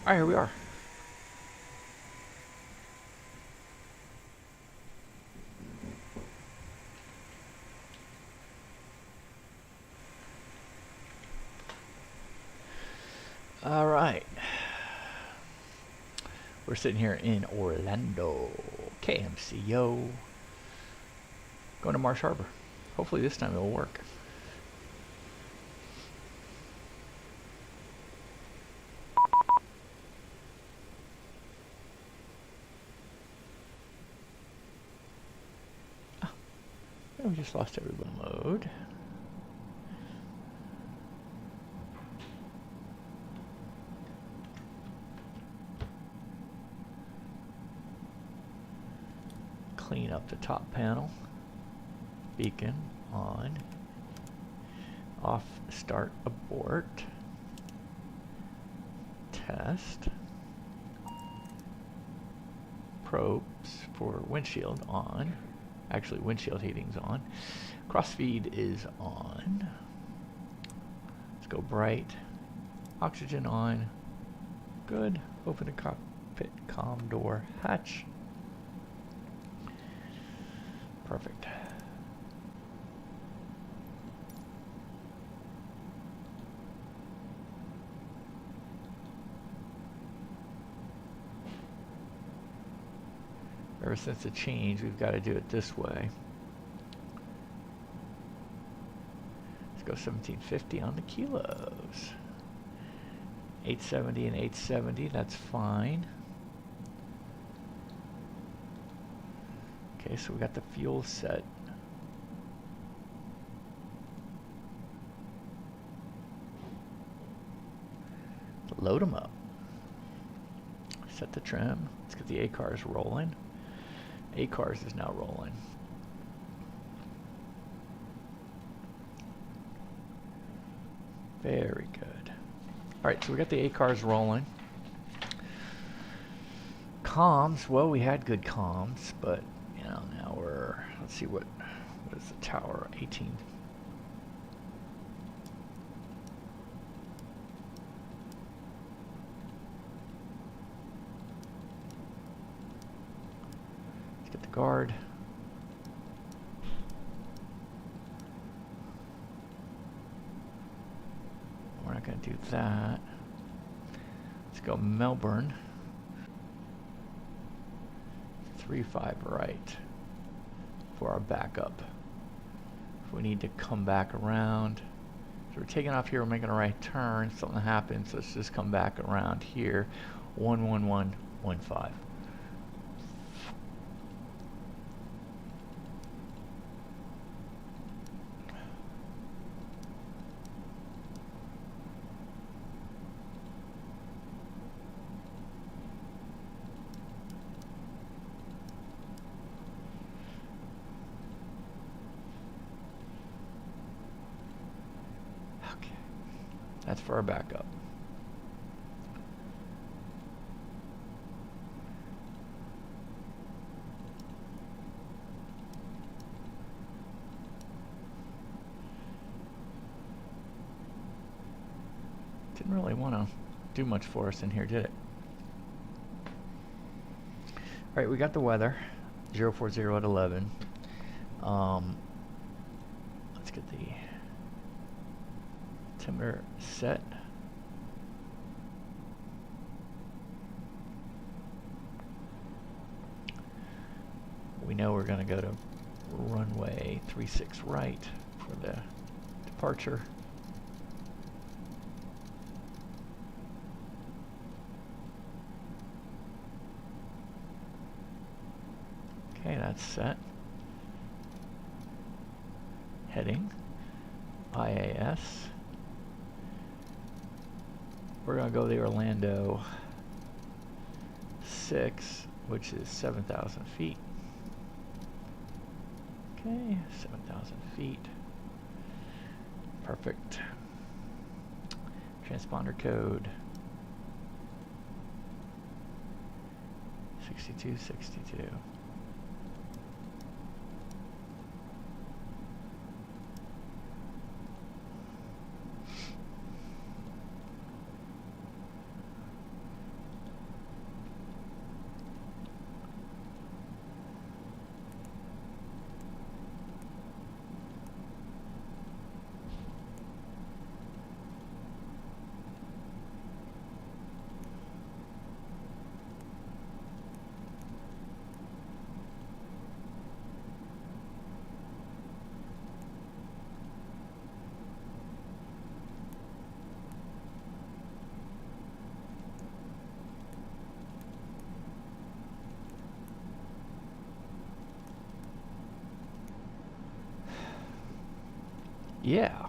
Alright, here we are. Alright. We're sitting here in Orlando. KMCO. Going to Marsh Harbor. Hopefully this time it'll work. We just lost everybody mode. Clean up the top panel. Beacon on. Off, start, abort. Test. Probes for windshield on. Actually, windshield heating's on. Crossfeed is on. Let's go bright. Oxygen on. Good. Open the cockpit comm door hatch. Perfect. Ever since the change, we've got to do it this way. Let's go 1750 on the kilos. 870 and 870, that's fine. Okay, so we got the fuel set. Load them up. Set the trim. Let's get the A-cars rolling. A-cars is now rolling. Very good. Alright, so we got the A-cars rolling. Comms, well, we had good comms, but, you know, now we're, let's see what is the tower, 18. Guard. We're not going to do that. Let's go Melbourne. 3-5 right for our backup. If we need to come back around. So we're taking off here, we're making a right turn. If something happens, let's just come back around here. 11115. That's for our backup. Didn't really want to do much for us in here, did it? Alright, we got the weather. 040 at 11. Let's get the altimeter set. We know we're going to go to runway 36 right for the departure. Okay, that's set. Heading IAS. We're going to go to the Orlando 6, which is 7,000 feet. Okay, 7,000 feet. Perfect. Transponder code 6262. Yeah.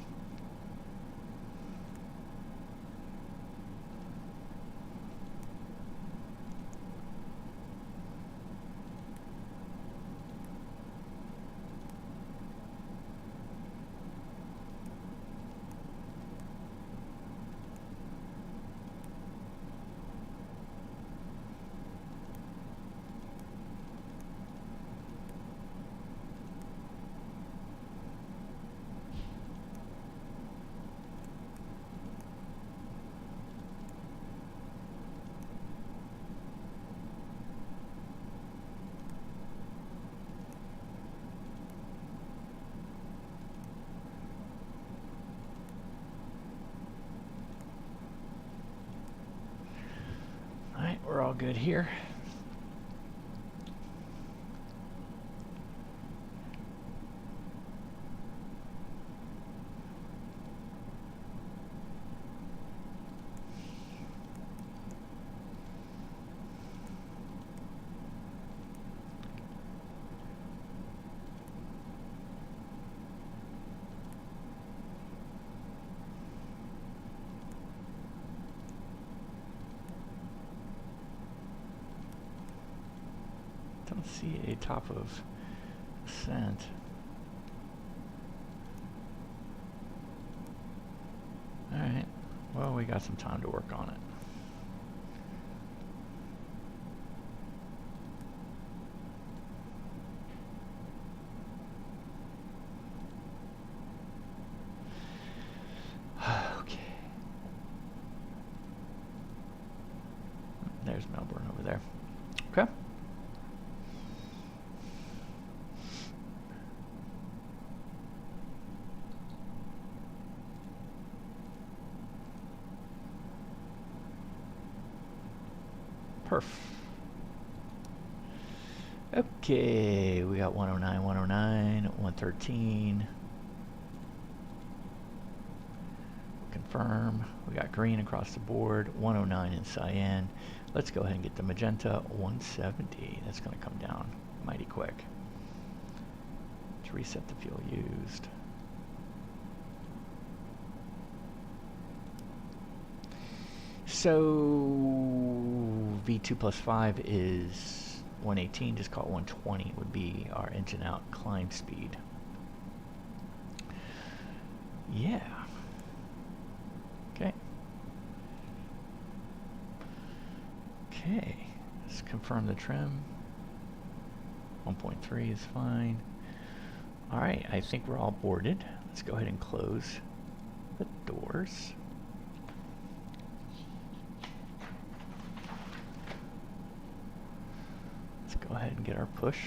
Alright, we're all good here. Don't see a top of ascent. Alright, well, we got some time to work on it. Okay. There's Melbourne over there. Okay. Okay, we got 109, 109, 113. Confirm. We got green across the board, 109 in cyan. Let's go ahead and get the magenta, 170. That's going to come down mighty quick. Let's reset the fuel used. So V2 plus 5 is 118, just call it 120 would be our engine out climb speed. Yeah. Okay. Okay. Let's confirm the trim. 1.3 is fine. Alright, I think we're all boarded. Let's go ahead and close the doors. Go ahead and get our push.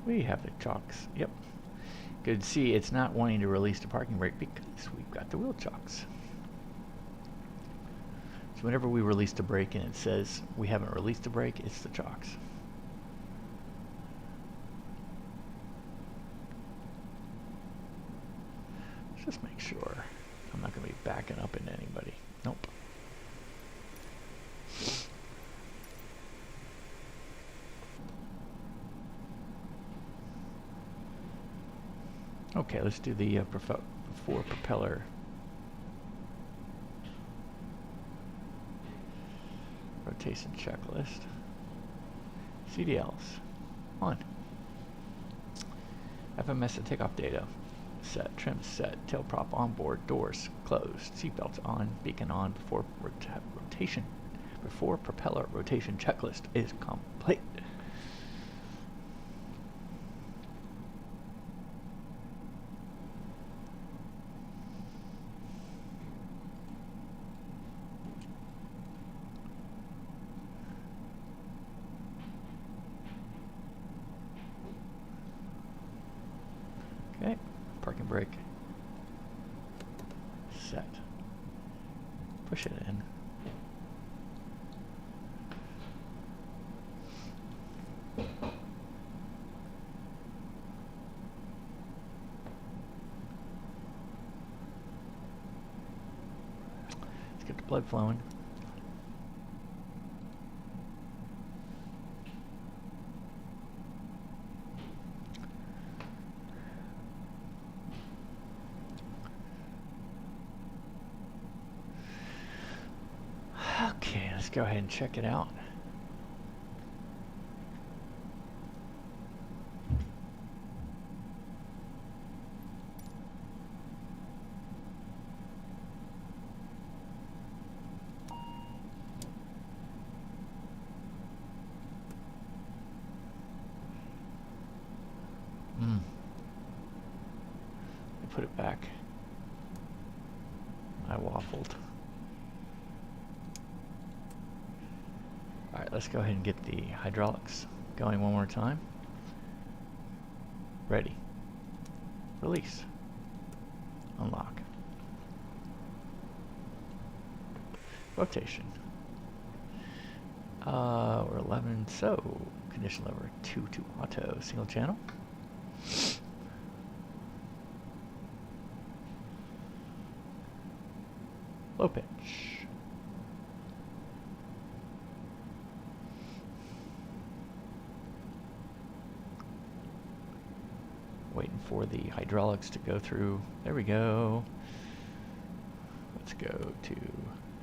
We have the chocks. Yep. Good to see it's not wanting to release the parking brake because we've got the wheel chocks. So whenever we release the brake and it says we haven't released the brake, it's the chocks. Just make sure I'm not going to be backing up into anybody. Nope. Okay, let's do the before propeller rotation checklist. CDLs on. FMS and takeoff data. Set, trim set, tail prop on board, doors closed, seatbelts on, beacon on, before rotation, before propeller rotation checklist is complete. Okay, parking brake set. Push it in. blood flowing. Okay, let's go ahead and check it out. Put it back. I waffled. Alright, let's go ahead and get the hydraulics going one more time. Ready. Release. Unlock. Rotation. We're 11, so condition lever 2 to auto, single channel. Low pitch. Waiting for the hydraulics to go through. There we go. Let's go to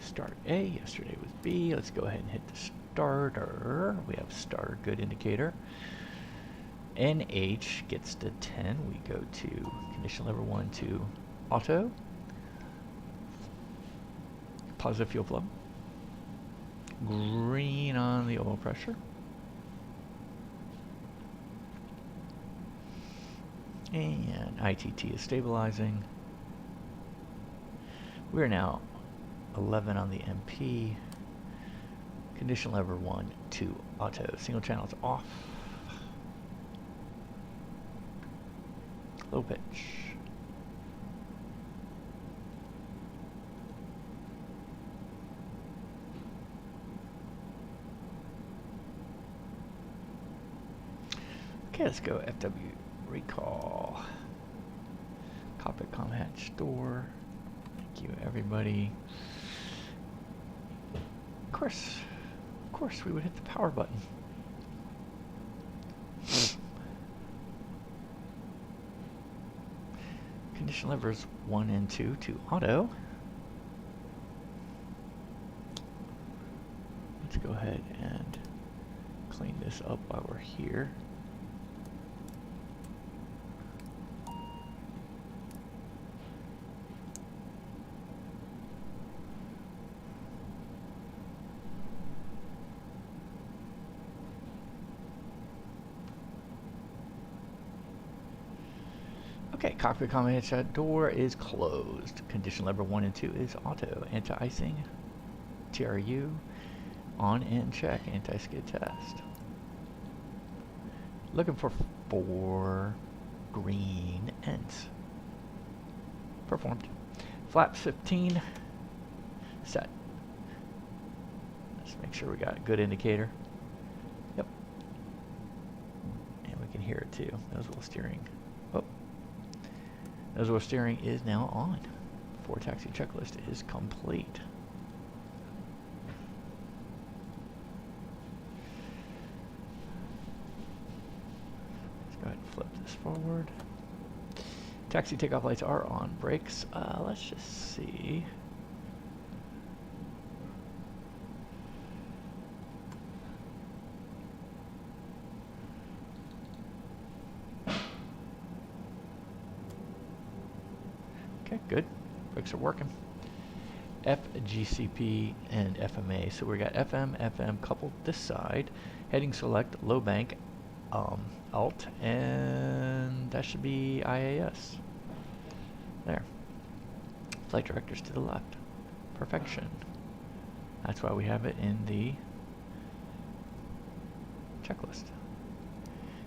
start A. Yesterday was B. Let's go ahead and hit the starter. We have starter, good indicator. NH gets to 10. We go to condition lever 1 to auto. Positive fuel flow. Green on the oil pressure. And ITT is stabilizing. We're now 11 on the MP. Condition lever 1 to auto. Single channel is off. Low pitch. Okay, let's go FW recall. Cockpit comm hatch door. Thank you, everybody. Of course, we would hit the power button. Condition levers 1 and 2 to auto. Let's go ahead and clean this up while we're here. Okay, cockpit comm hatch door is closed. Condition lever 1 and 2 is auto. Anti-icing, TRU, on and check, anti-skid test. Looking for 4 green ends. Performed. Flaps 15, set. Let's make sure we got a good indicator. Yep. And we can hear it too. Nose-wheel steering. Oh. Nose-wheel steering is now on. 4 taxi checklist is complete. Let's go ahead and flip this forward. Taxi takeoff lights are on. Brakes, let's just see. Okay, good. Brakes are working. FGCP and FMA. So we got FM coupled this side. Heading select, low bank, alt, and that should be IAS. There. Flight directors to the left. Perfection. That's why we have it in the checklist.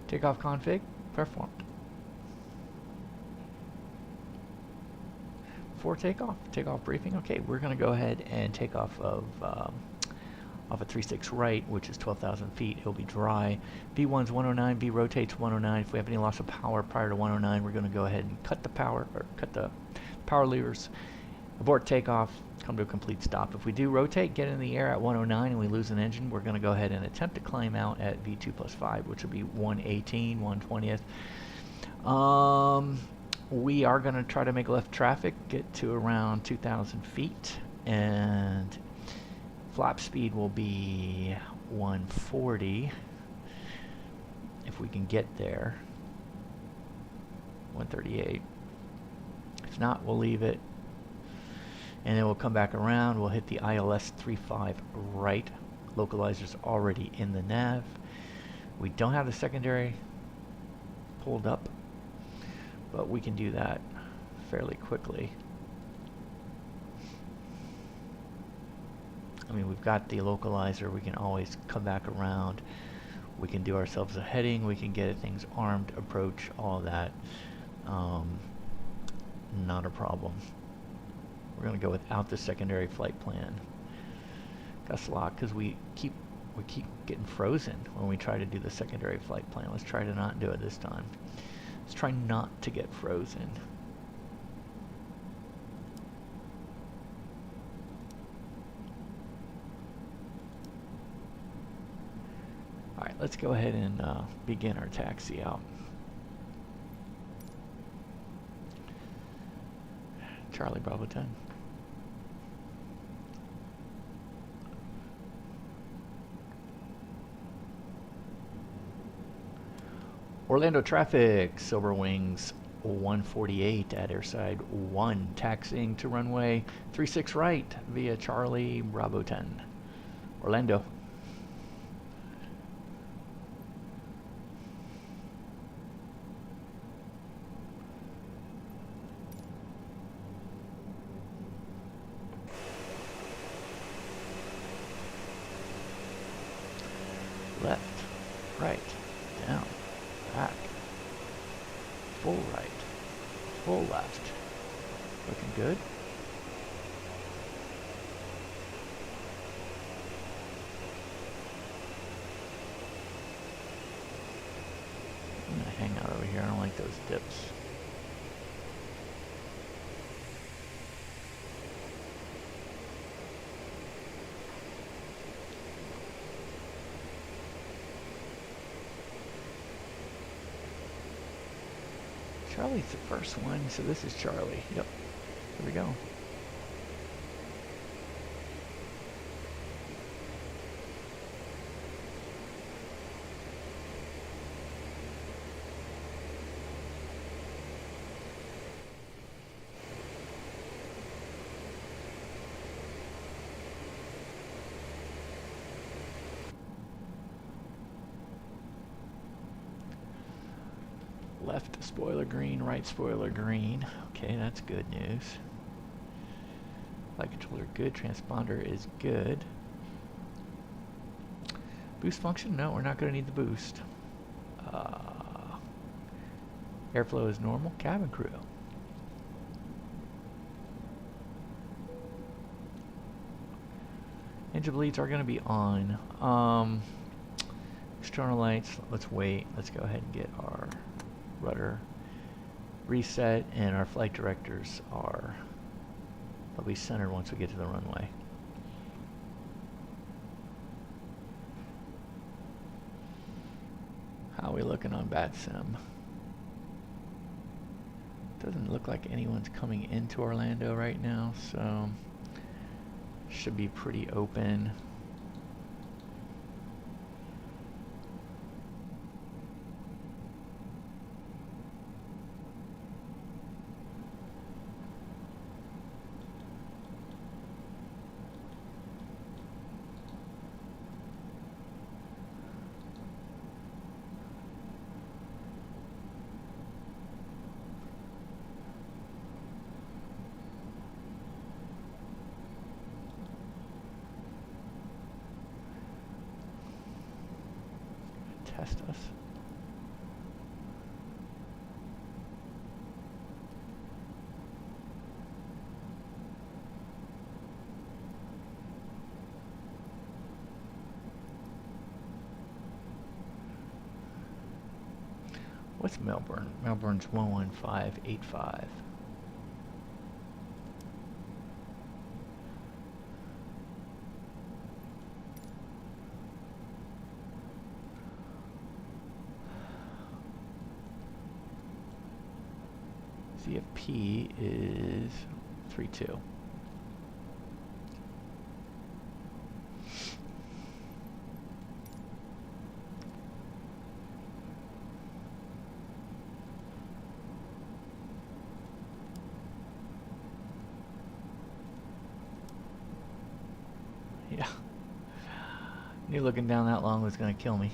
Takeoff config, performed. For takeoff briefing. Okay, we're going to go ahead and take off of a 3-6 right, which is 12,000 feet. It'll be dry. V1's 109, V rotates 109. If we have any loss of power prior to 109, we're going to go ahead and cut the power levers. Abort takeoff, come to a complete stop. If we do rotate, get in the air at 109 and we lose an engine, we're going to go ahead and attempt to climb out at V2 plus 5, which will be 118, 120th. We are going to try to make left traffic, get to around 2,000 feet, and flap speed will be 140 if we can get there. 138. If not, we'll leave it. And then we'll come back around. We'll hit the ILS 35 right. Localizer's already in the nav. We don't have the secondary pulled up, but we can do that fairly quickly. I mean, we've got the localizer. We can always come back around. We can do ourselves a heading. We can get things armed, approach, all of that. Not a problem. We're going to go without the secondary flight plan. Gust lock, because we keep getting frozen when we try to do the secondary flight plan. Let's try to not do it this time. Let's try not to get frozen. Alright, let's go ahead and begin our taxi out. Charlie Bravo 10. Orlando traffic, Silver Wings 148 at airside 1, taxiing to runway 36 right via Charlie Bravo 10. Orlando. Left, right, down, back, full right, full left. Looking good. I'm gonna hang out over here. I don't like those dips. Charlie's the first one, so this is Charlie. Yep. Here we go. Left spoiler green, right spoiler green. Okay, that's good news. Flight controller good, transponder is good. Boost function? No, we're not going to need the boost. Airflow is normal. Cabin crew. Engine bleeds are going to be on. External lights, let's wait. Let's go ahead and get our rudder reset, and our flight directors they'll be centered once we get to the runway. How are we looking on BatSim? Doesn't look like anyone's coming into Orlando right now, so should be pretty open. Test us. What's Melbourne? Melbourne's 11585. ZFP is 3.2. Yeah. Knew looking down that long was going to kill me.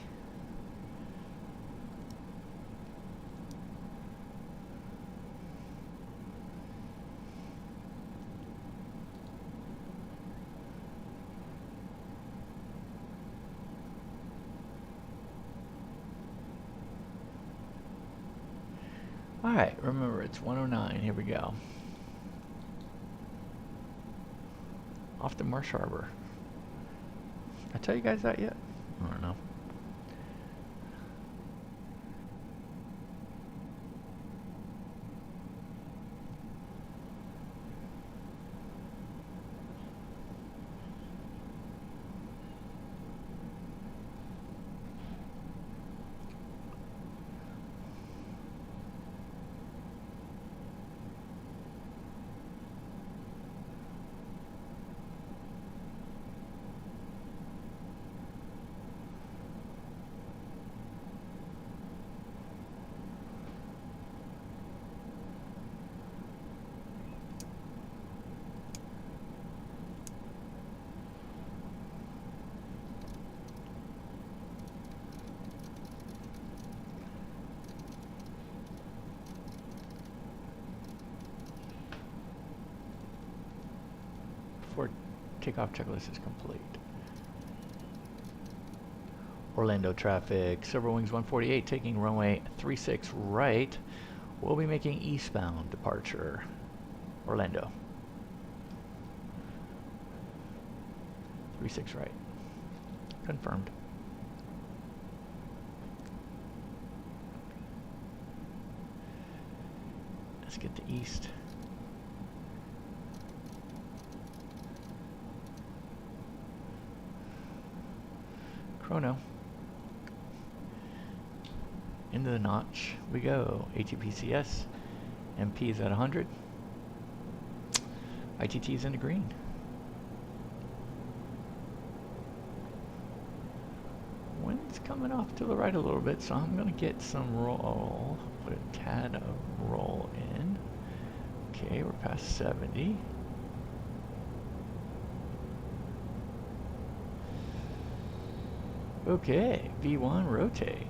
Alright, remember it's 109. Here we go. Off to Marsh Harbor. I tell you guys that yet? I don't know. Before takeoff checklist is complete. Orlando traffic, Silver Wings 148 taking runway 36 right. We'll be making eastbound departure. Orlando. 36 right. Confirmed. Let's get to east. Chrono. Into the notch we go. ATPCS. MP is at 100. ITT is in the green. Wind's coming off to the right a little bit, so I'm going to get some roll. Put a tad of roll in. Okay, we're past 70. Okay, V1 rotate.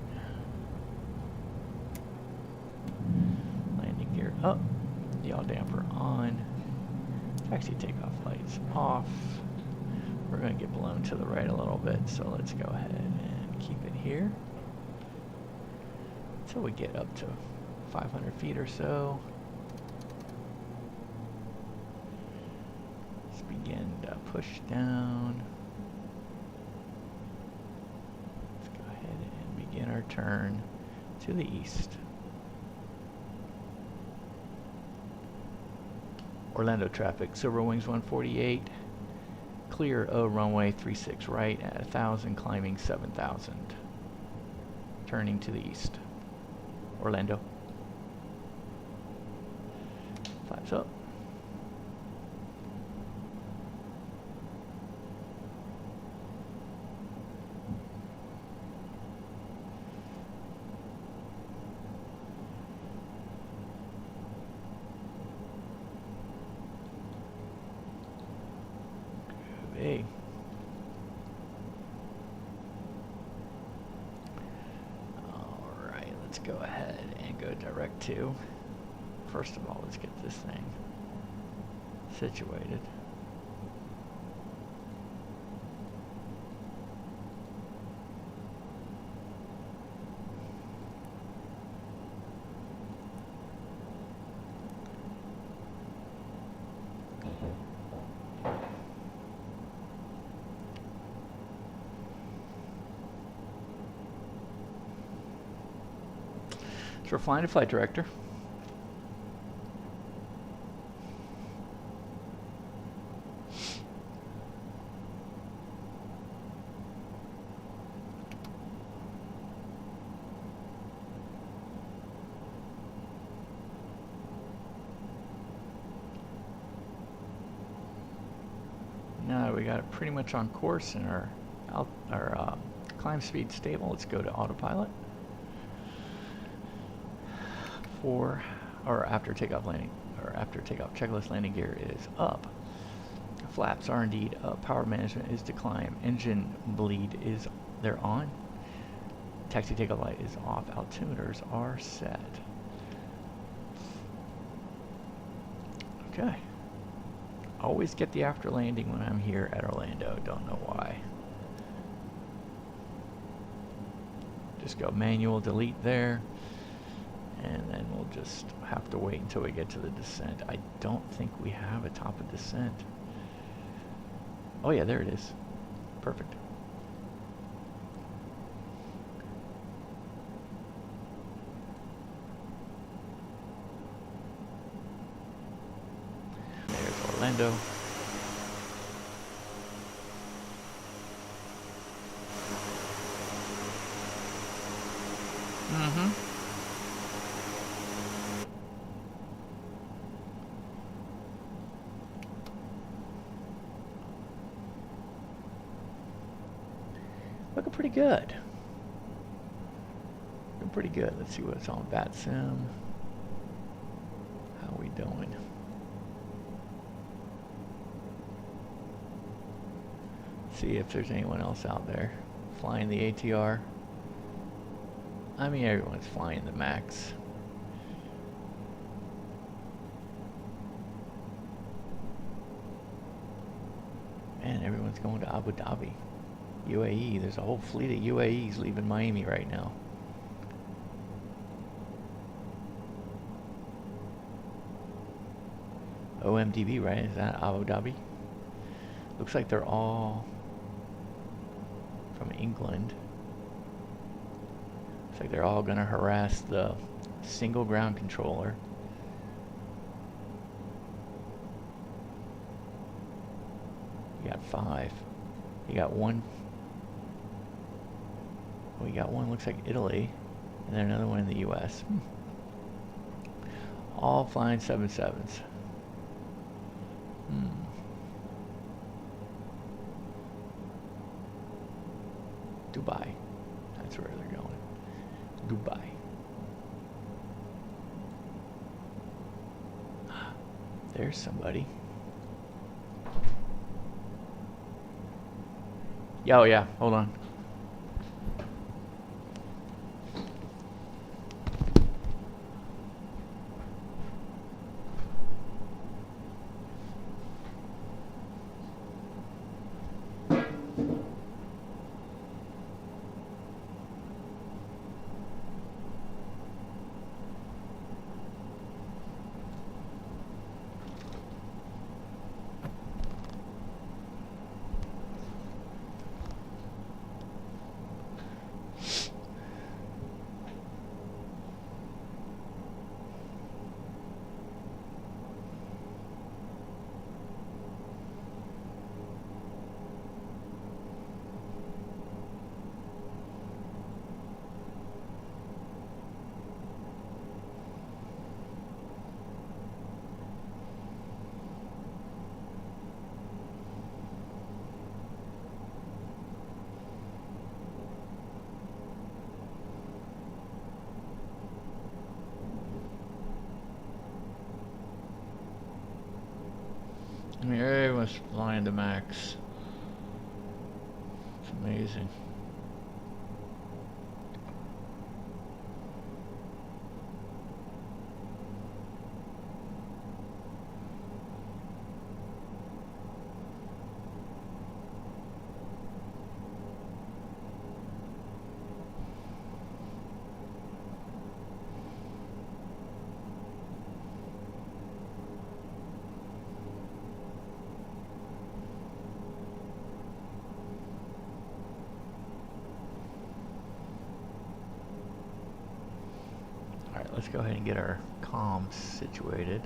Landing gear up. Yaw damper on. Taxi takeoff lights off. We're going to get blown to the right a little bit, so let's go ahead and keep it here until we get up to 500 feet or so. Let's begin to push down. Begin our turn to the east. Orlando traffic, Silver Wings 148, clear of runway 36 right at 1,000, climbing 7,000. Turning to the east. Orlando. Flaps up. Hey. Alright, let's go ahead and go direct to. First of all, let's get this thing situated. So we're flying to flight director. we got it pretty much on course and our climb speed stable. Let's go to autopilot for our after takeoff checklist. Landing gear is up. Flaps are indeed up. Power management is to climb. Engine bleed is they're on. Taxi takeoff light is off. Altimeters are set. Okay. Always get the after landing when I'm here at Orlando. Don't know why. Just go manual delete there. And then we'll just have to wait until we get to the descent. I don't think we have a top of descent. Oh yeah, there it is. Perfect. There's Orlando. Looking pretty good. Looking pretty good. Let's see what's on BatSim. How are we doing? See if there's anyone else out there flying the ATR. I mean, everyone's flying the Max. And everyone's going to Abu Dhabi. UAE, there's a whole fleet of UAEs leaving Miami right now. OMDB, right? Is that Abu Dhabi? Looks like they're all from England. Looks like they're all gonna harass the single ground controller. You got 5. You got 1. We got one, looks like Italy, and then another one in the US. All flying 777s. Dubai. That's where they're going. Dubai. There's somebody. Oh yeah, hold on. I mean, everyone's flying the Max. It's amazing. Let's go ahead and get our comms situated.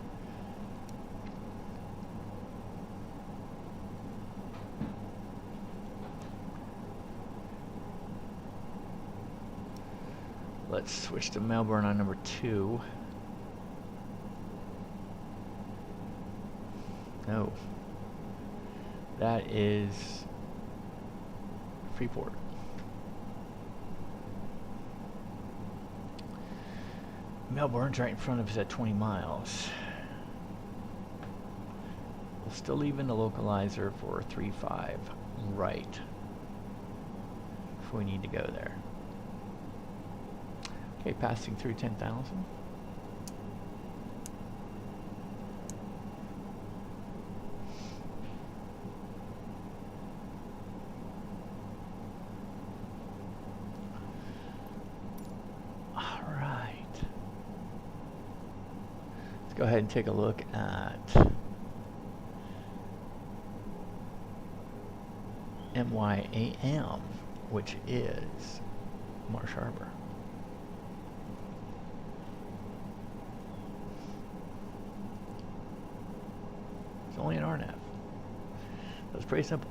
Let's switch to Melbourne on number 2. No. That is Freeport. Melbourne's right in front of us at 20 miles. We'll still leave in the localizer for 3.5 right if we need to go there. Okay, passing through 10,000. Go ahead and take a look at MYAM, which is Marsh Harbor. It's only an RNAV. That's pretty simple.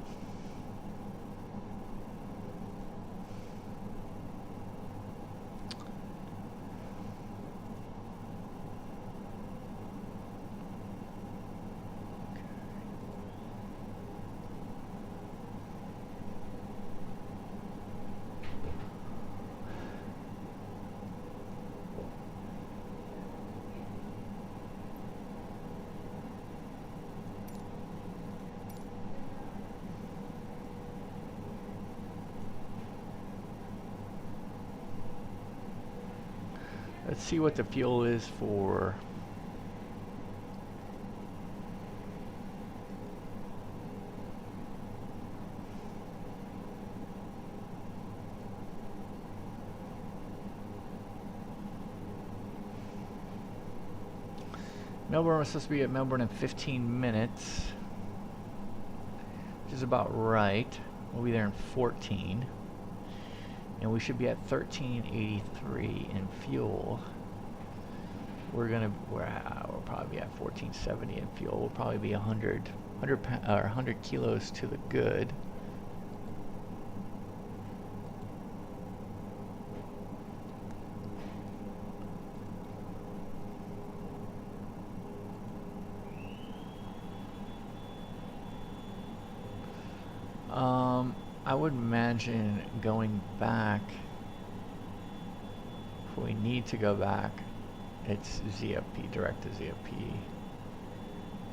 Let's see what the fuel is for Melbourne. We're supposed to be at Melbourne in 15 minutes, which is about right. We'll be there in 14. And we should be at 1383 in fuel. We're probably at 1470 in fuel. We'll probably be 100 kilos to the good. I would imagine going back, if we need to go back, it's ZFP, direct to ZFP.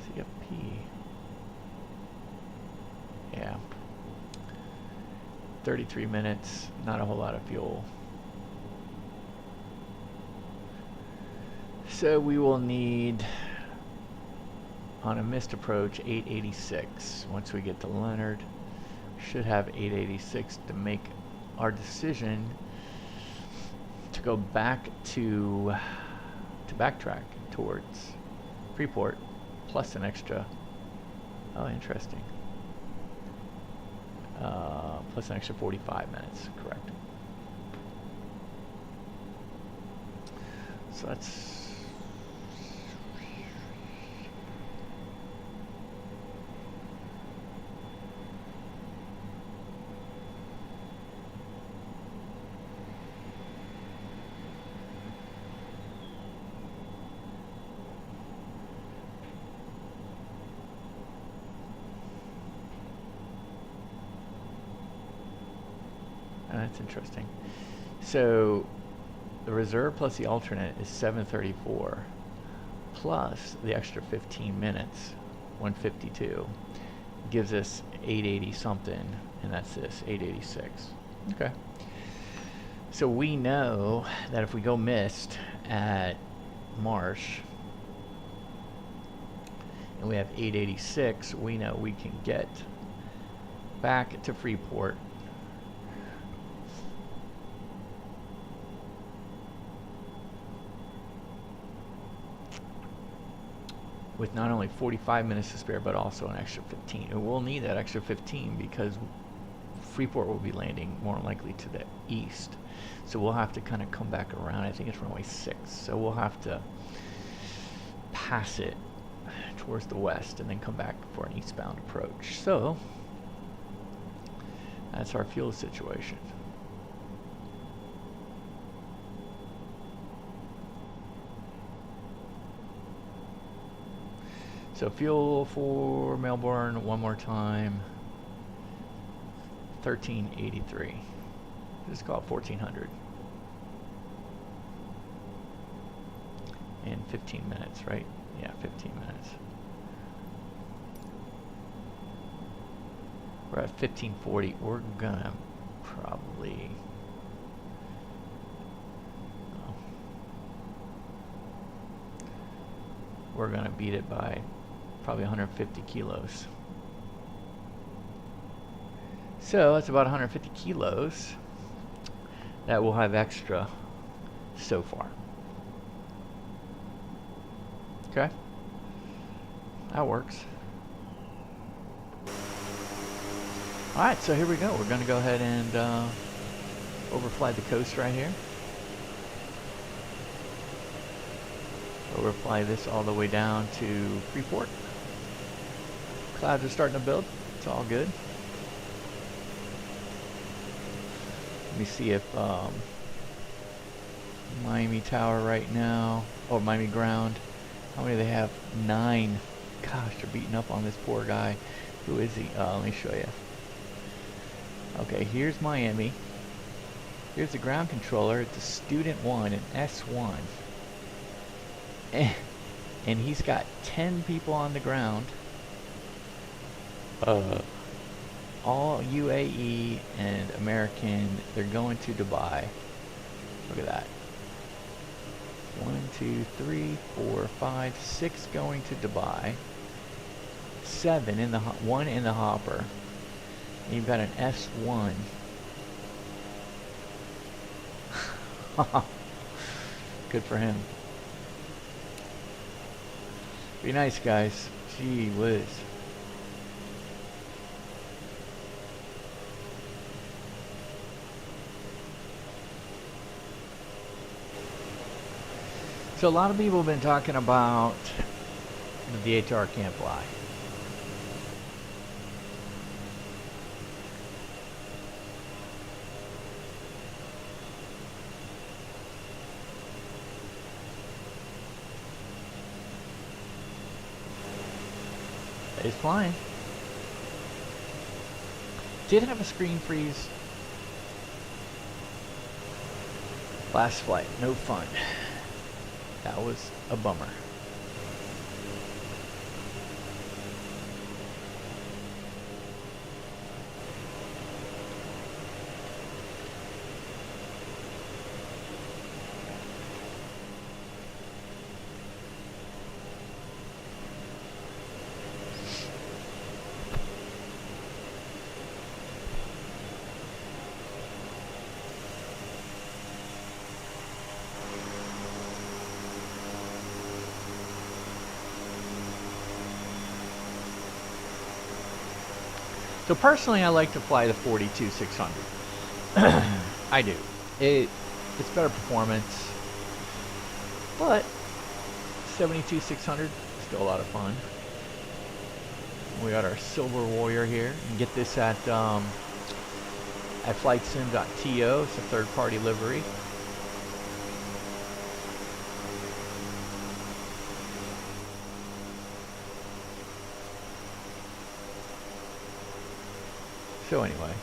ZFP. Yeah. 33 minutes, not a whole lot of fuel. So we will need, on a missed approach, 886 once we get to Leonard. Should have 886 to make our decision to go back to backtrack towards Freeport plus an extra, oh interesting, plus an extra 45 minutes, correct. So that's that's interesting. So the reserve plus the alternate is 734 plus the extra 15 minutes, 152, gives us 880 something, and that's this, 886. Okay. So we know that if we go missed at Marsh and we have 886, we know we can get back to Freeport with not only 45 minutes to spare, but also an extra 15. And we'll need that extra 15 because Freeport will be landing more likely to the east. So we'll have to kind of come back around. I think it's runway 6. So we'll have to pass it towards the west and then come back for an eastbound approach. So that's our fuel situation. So fuel for Melbourne one more time. 1383. Just call it 1400. In 15 minutes, right? Yeah, 15 minutes. We're at 1540. We're gonna probably... Oh, we're gonna beat it by probably 150 kilos. So that's about 150 kilos that we'll have extra so far. Okay, that works. All right, so here we go. We're going to go ahead and overfly the coast right here. Overfly this all the way down to Freeport. Clouds are starting to build. It's all good. Let me see if Miami Tower right now, or Miami Ground, how many do they have? 9. Gosh, they're beating up on this poor guy. Who is he? Let me show you. Okay, here's Miami. Here's the ground controller. It's a Student 1, an S1. And he's got 10 people on the ground. All UAE and American. They're going to Dubai. Look at that. 1, 2, 3, 4, 5, 6 going to Dubai. 7 in the 1 in the hopper. And you've got an S1. Good for him. Be nice, guys. Gee whiz. So a lot of people have been talking about the ATR can't fly. It's flying. Did have a screen freeze last flight. No fun. That was a bummer. So personally, I like to fly the 42-600. I do. It's better performance, but 72-600 is still a lot of fun. We got our Silver Warrior here. You can get this at flightsim.to. It's a third-party livery. So anyway.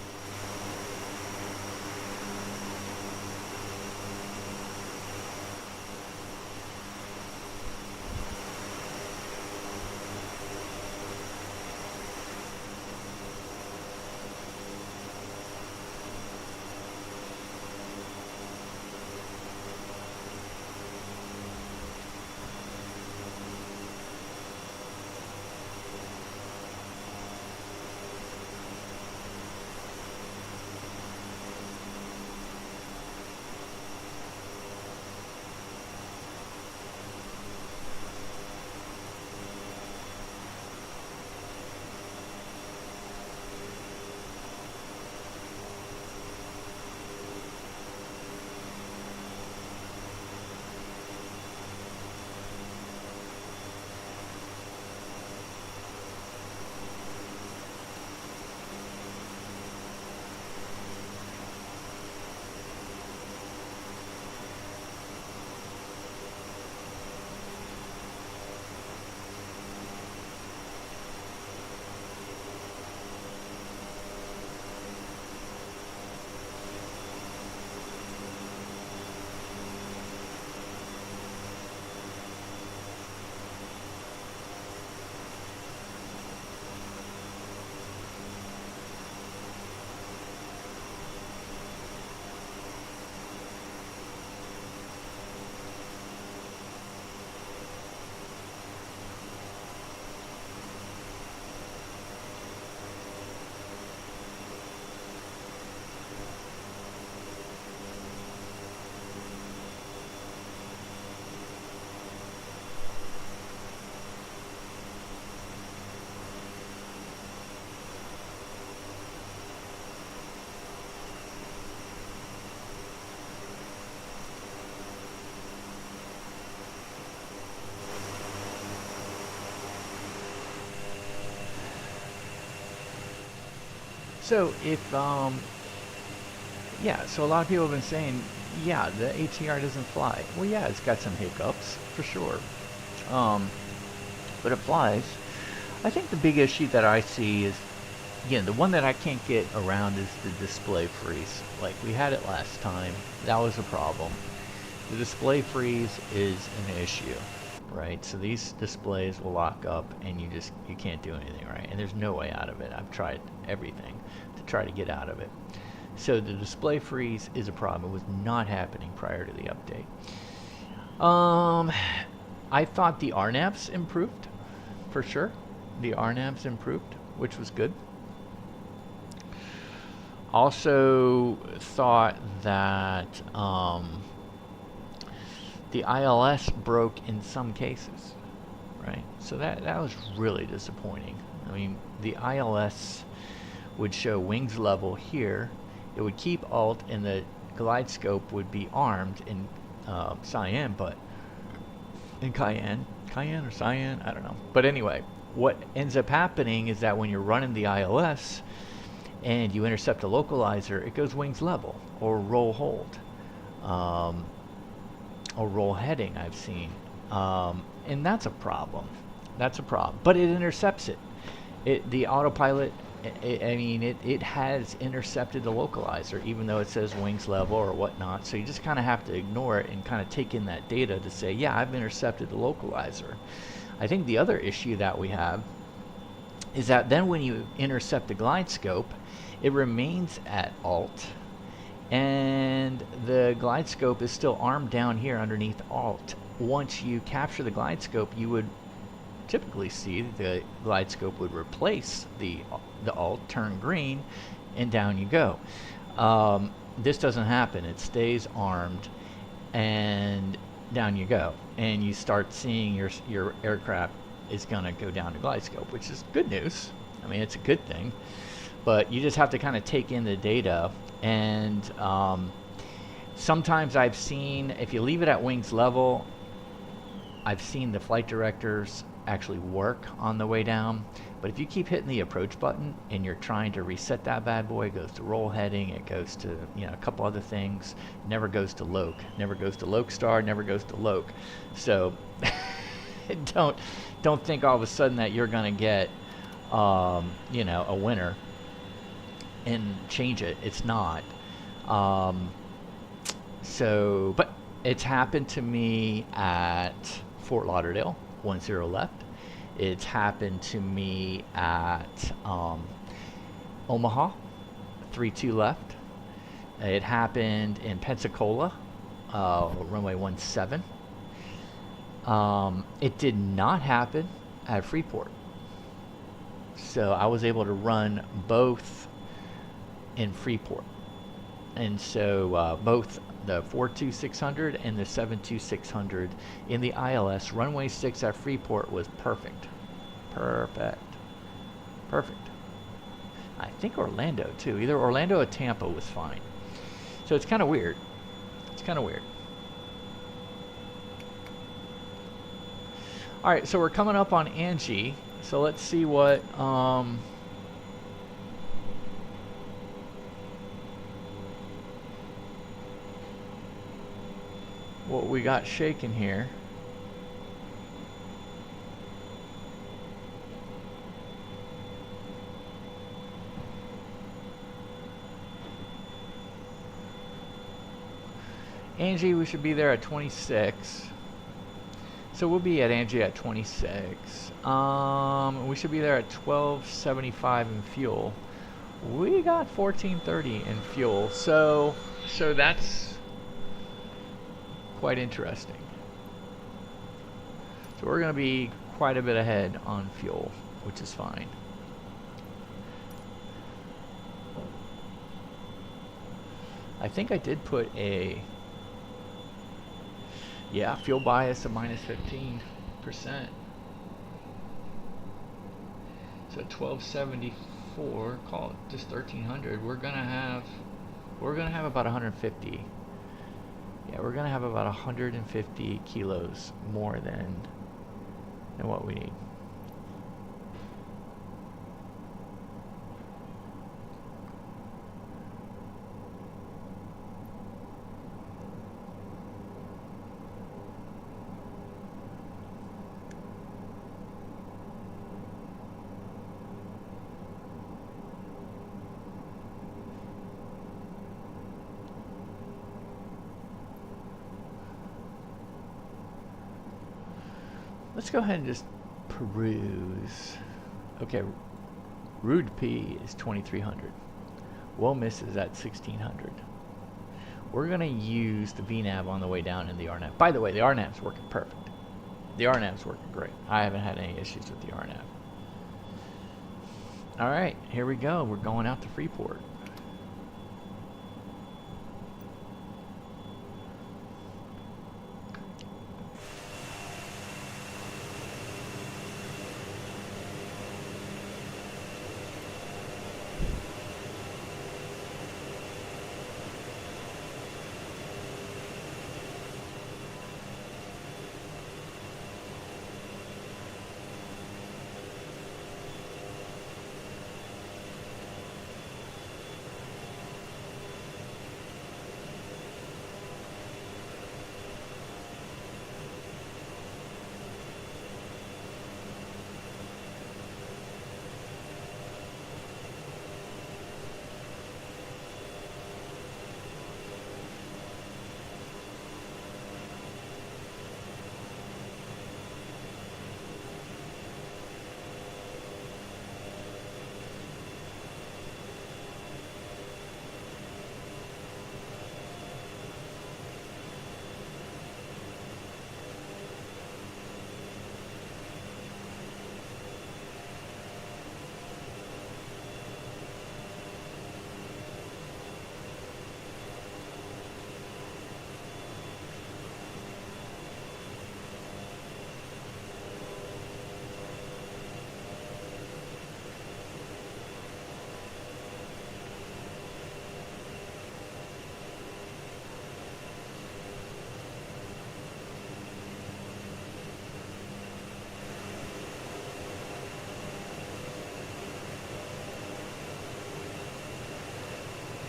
So if yeah, so a lot of people have been saying, yeah, the ATR doesn't fly. Well, yeah, it's got some hiccups for sure, but it flies. I think the big issue that I see is, again, the one that I can't get around is the display freeze. Like we had it last time, that was a problem. The display freeze is an issue, right? So these displays will lock up and you can't do anything, right? And there's no way out of it. I've tried everything to try to get out of it. So the display freeze is a problem. It was not happening prior to the update. I thought the RNAVs improved, for sure. The RNAVs improved, which was good. Also thought that the ILS broke in some cases, right? So that was really disappointing. I mean, the ILS would show wings level here. It would keep alt, and the glide scope would be armed in cyan, but in cayenne or cyan, I don't know. But anyway, what ends up happening is that when you're running the ILS and you intercept a localizer, it goes wings level or roll hold. Or roll heading, I've seen, and that's a problem. That's a problem. But it intercepts it. The autopilot, I mean, it has intercepted the localizer, even though it says wings level or whatnot. So you just kind of have to ignore it and kind of take in that data to say, yeah, I've intercepted the localizer. I think the other issue that we have is that then when you intercept the glide scope, it remains at alt. And the glide scope is still armed down here underneath alt. Once you capture the glide scope, you would typically see the glide scope would replace the alt, turn green, and down you go. This doesn't happen. It stays armed, and down you go. And you start seeing your aircraft is going to go down to glide scope, which is good news. I mean, it's a good thing. But you just have to kind of take in the data. And sometimes I've seen, if you leave it at wings level, I've seen the flight directors actually work on the way down. But if you keep hitting the approach button and you're trying to reset that bad boy, it goes to roll heading, it goes to, you know, a couple other things, never goes to loc, never goes to loc star, never goes to loc. So don't think all of a sudden that you're going to get, you know, a winner and change it. It's not. So, but it's happened to me at Fort Lauderdale, 10 left. It's happened to me at Omaha, 32 left. It happened in Pensacola, runway 17. It did not happen at Freeport. So I was able to run both in Freeport. And so both the 42600 and the 72600 in the ILS, runway 6 at Freeport was perfect. Perfect. I think Orlando too. Either Orlando or Tampa was fine. So it's kind of weird. All right, so we're coming up on ANGEE. So let's see what we got shaking here. ANGEE, we should be there at 26. So we'll be at ANGEE at 26. We should be there at 1275 in fuel. We got 1430 in fuel. So that's quite interesting. So we're going to be quite a bit ahead on fuel, which is fine. I think I did put a fuel bias of -15%. So 1274, call it just 1300. We're gonna have about 150. Yeah, we're gonna have about 150 kilos more than what we need. Let's go ahead and just peruse. Okay, Rude P is 2300. Woe Miss is at 1600. We're going to use the VNAV on the way down in the RNAV. By the way, the RNAV's working perfect. The RNAV's working great. I haven't had any issues with the RNAV. All right, here we go. We're going out to Freeport.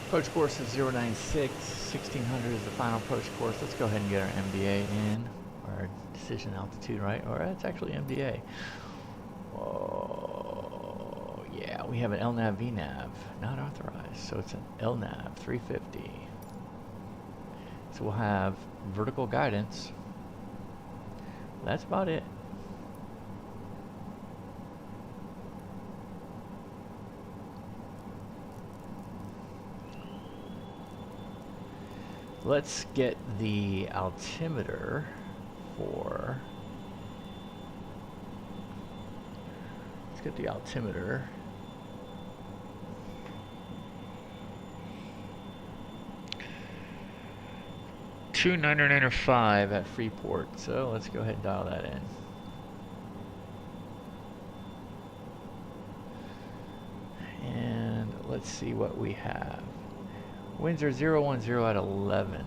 Approach course is 096, 1600 is the final approach course. Let's go ahead and get our MDA in, our decision altitude, right? Or it's actually MDA. Oh, yeah, we have an LNAV VNAV, not authorized, so it's an LNAV 350. So we'll have vertical guidance. That's about it. Let's get the altimeter for, let's get the altimeter. $299.05 at Freeport. So let's go ahead and dial that in. And let's see what we have. Winds are 010 at 11.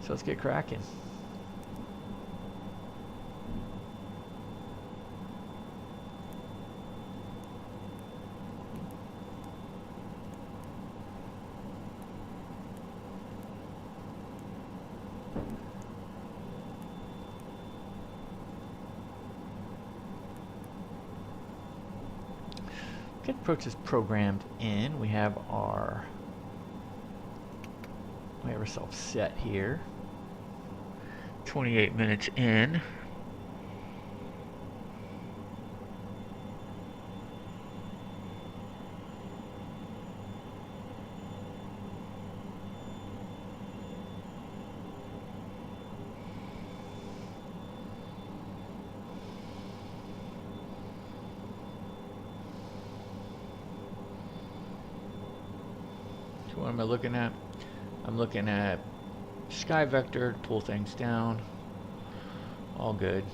So let's get cracking. Get approach is programmed in. We have ourselves set here. 28 minutes in. What am I looking at? I'm looking at sky vector to pull things down. All good.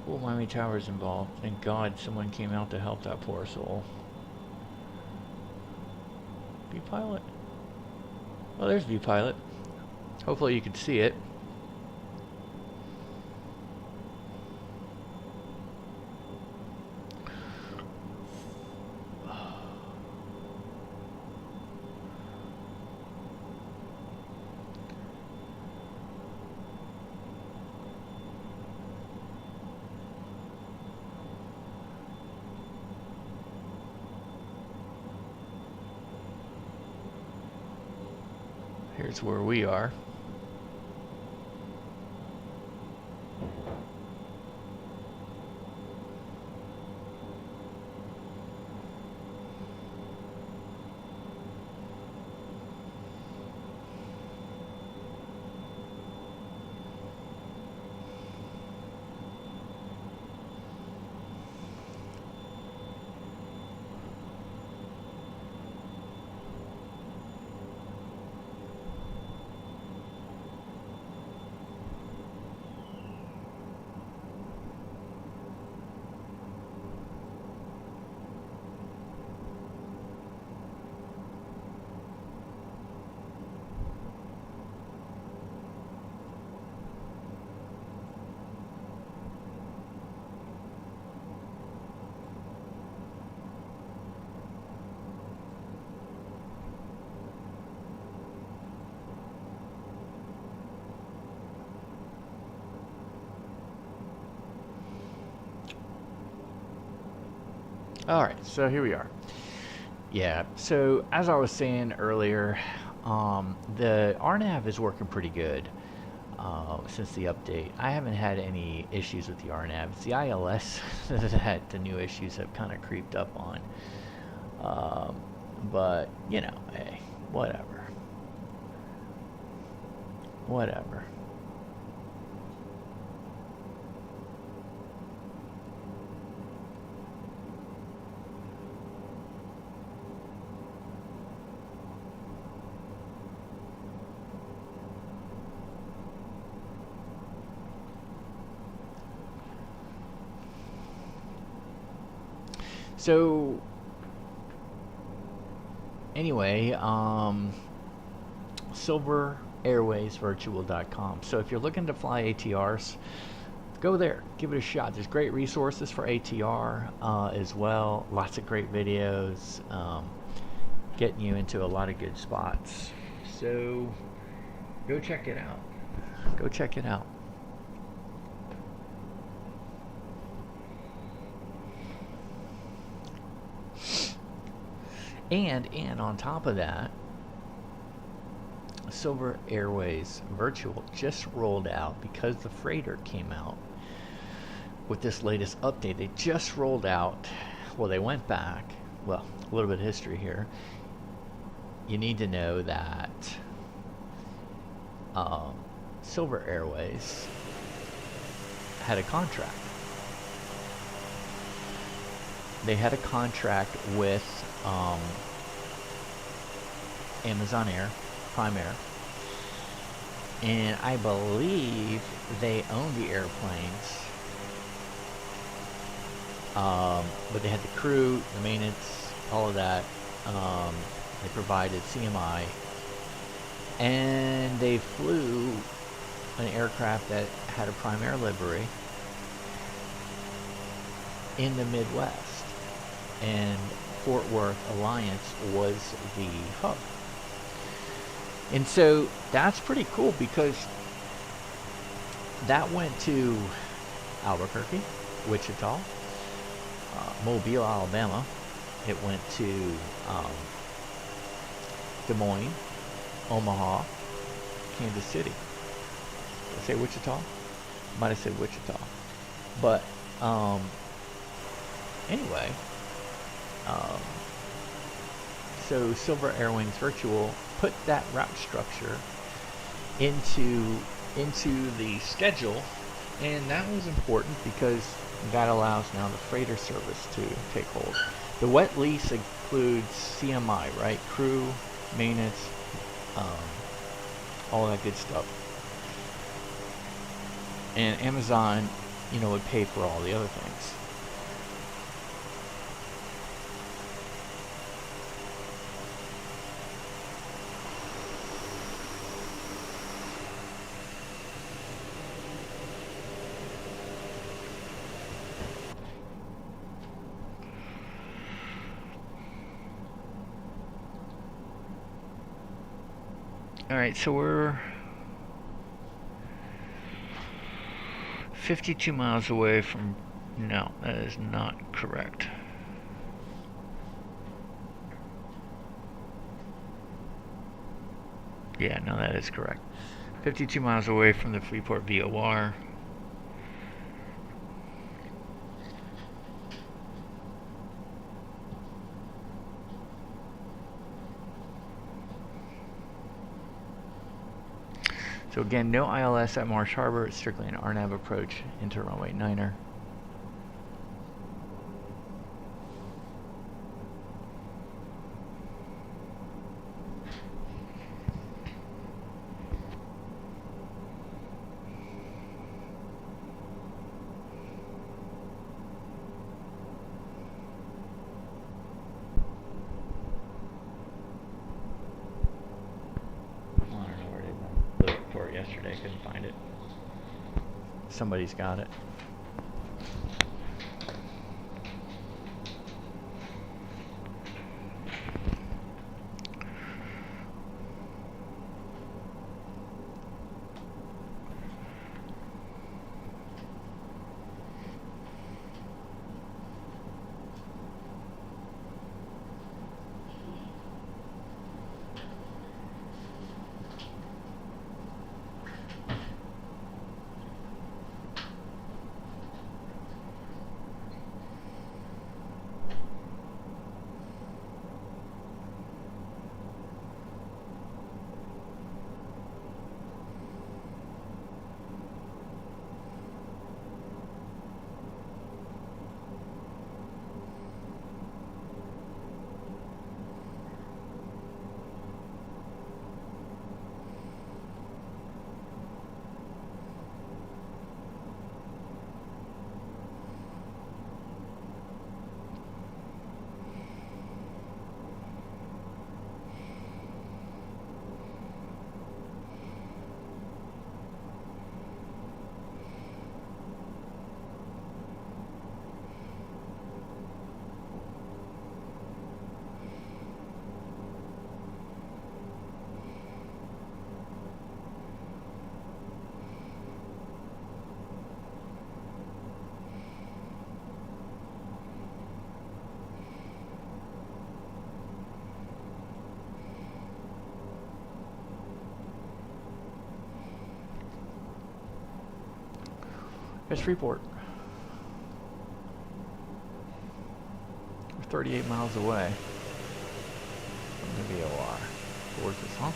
Cool, Miami Tower's involved. Thank God someone came out to help that poor soul. V-pilot. Well, there's V-pilot. Hopefully you can see it. Here's where we are. All right, so here we are. Yeah, so as I was saying earlier, the RNAV is working pretty good since the update. I haven't had any issues with the RNAV. It's the ILS that the new issues have kind of creeped up on. But, you know, hey, whatever. Whatever. So anyway, Silver Airways virtual.com. So if you're looking to fly ATRs, go there, give it a shot. There's great resources for ATR as well. Lots of great videos, getting you into a lot of good spots. So go check it out. Go check it out. And on top of that, Silver Airways Virtual just rolled out, because the freighter came out with this latest update. They just rolled out, well, they went back, well, a little bit of history here. You need to know that Silver Airways had a contract. They had a contract with Amazon Air, Prime Air, and I believe they own the airplanes, but they had the crew, the maintenance, all of that. They provided CMI, and they flew an aircraft that had a Prime Air livery in the Midwest, and Fort Worth Alliance was the hub. And so that's pretty cool, because that went to Albuquerque, Wichita, Mobile, Alabama. It went to Des Moines, Omaha, Kansas City. Did I say Wichita? Might have said Wichita. But anyway, so Silver Airways Virtual put that route structure into the schedule, and that was important because that allows now the freighter service to take hold. The wet lease includes CMI, right? Crew, maintenance, all that good stuff. And Amazon, you know, would pay for all the other things. Alright, so we're 52 miles away from... No, that is not correct. Yeah, no, that is correct. 52 miles away from the Freeport VOR. So again, no ILS at Marsh Harbor. It's strictly an RNAV approach into runway 9er. Yesterday, couldn't find it. Somebody's got it. Here's Freeport. We're 38 miles away from the VOR. Gorgeous, huh?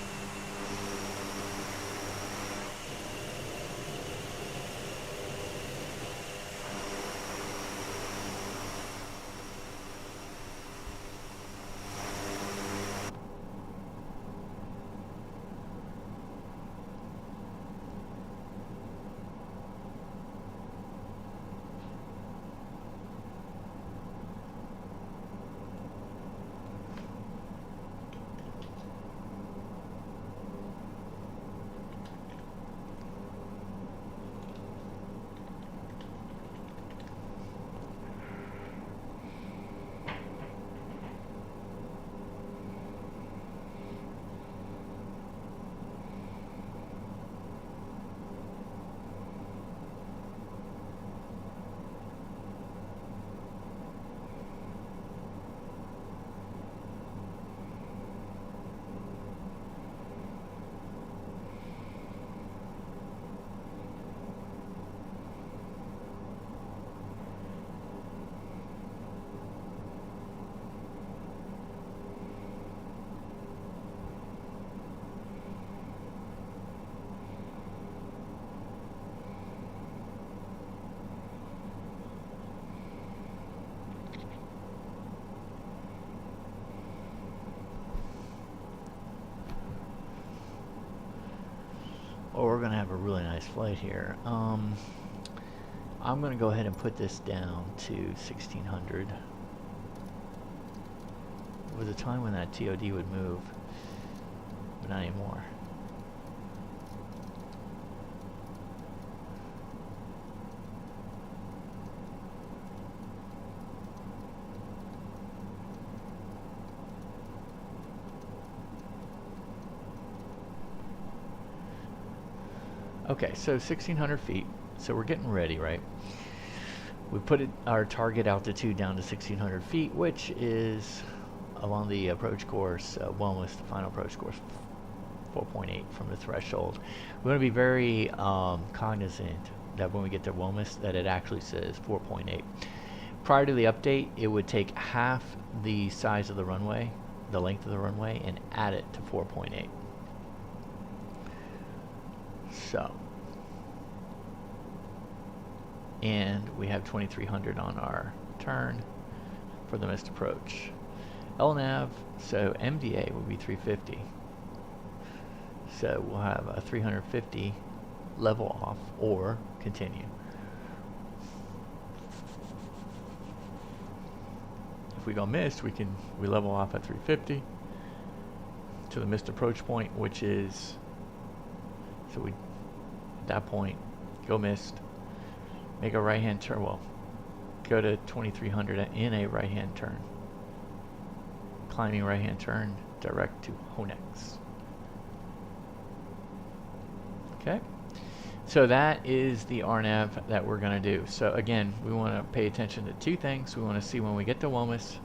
Oh, we're going to have a really nice flight here. I'm going to go ahead and put this down to 1600. There was a time when that TOD would move, but not anymore. Okay, so 1600 feet, so we're getting ready, right? We put our target altitude down to 1600 feet, which is along the approach course, well, almost the final approach course, 4.8 from the threshold. We're going to be very cognizant that when we get to WOMAS that it actually says 4.8. Prior to the update, it would take half the size of the runway, the length of the runway, and add it to 4.8. So, and we have 2300 on our turn for the missed approach. LNAV, so MDA will be 350. So we'll have a 350 level off or continue. If we go missed, we level off at 350 to the missed approach point, which is, so we, at that point, go missed, make a right hand turn, well, go to 2300 in a right hand turn. Climbing right hand turn direct to Honex. Okay, so that is the RNAV that we're going to do. So again, we want to pay attention to two things. We want to see when we get to WOMAS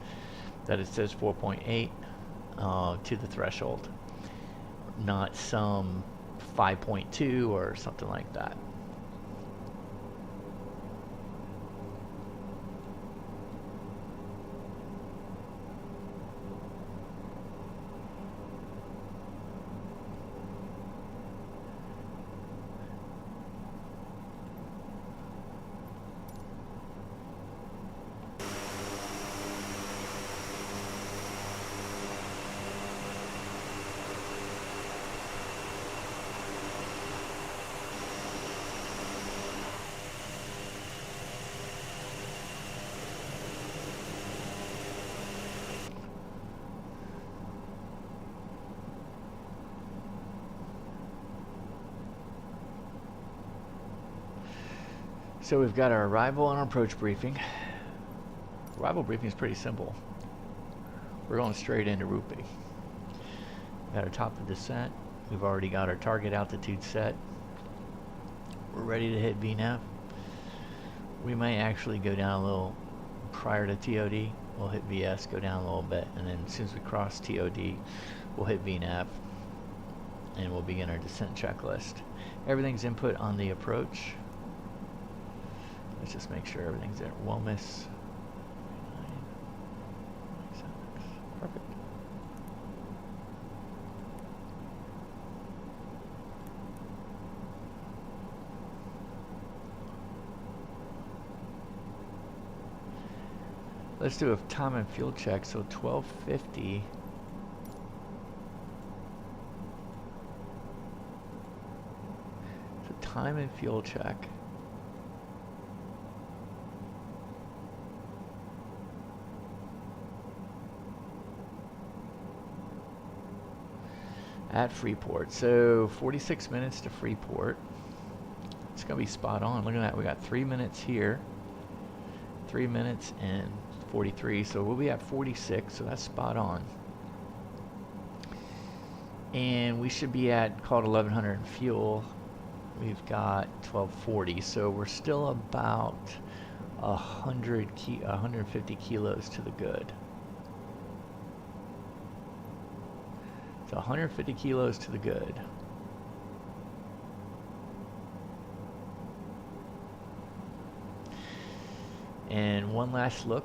that it says 4.8 to the threshold, not some 5.2 or something like that. So we've got our arrival and our approach briefing. Arrival briefing is pretty simple. We're going straight into Rupee. Got our top of descent. We've already got our target altitude set. We're ready to hit VNAV. We may actually go down a little prior to TOD. We'll hit VS, go down a little bit, and then as soon as we cross TOD, we'll hit VNAV, and we'll begin our descent checklist. Everything's input on the approach. Let's just make sure everything's there. Wellness. Perfect. Let's do a time and fuel check. So 1250. So time and fuel check. At Freeport. So 46 minutes to Freeport. It's going to be spot on. Look at that. We got 3 minutes here. 3 minutes and 43. So we'll be at 46. So that's spot on. And we should be at, called 1100 in fuel. We've got 1240. So we're still about 150 kilos to the good. So 150 kilos to the good. And one last look.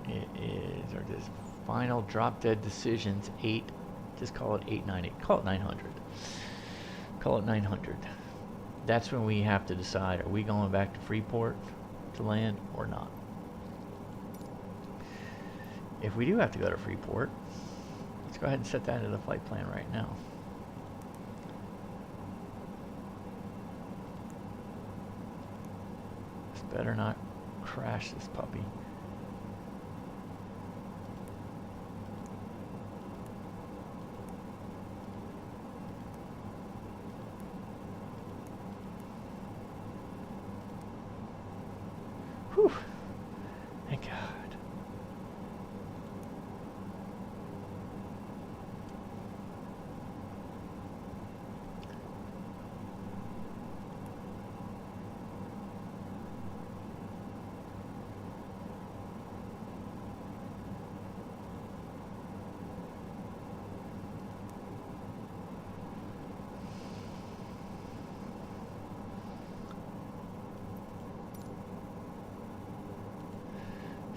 It is, or this final drop dead decisions 8, just call it 890, call it 900. Call it 900. That's when we have to decide, are we going back to Freeport to land or not? If we do have to go to Freeport, let's go ahead and set that into the flight plan right now. This better not crash this puppy. Whew. Thank God.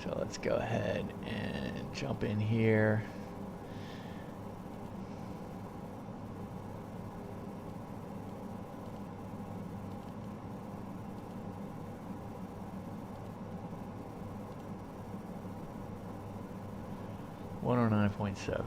So let's go ahead and jump in here. $109.7.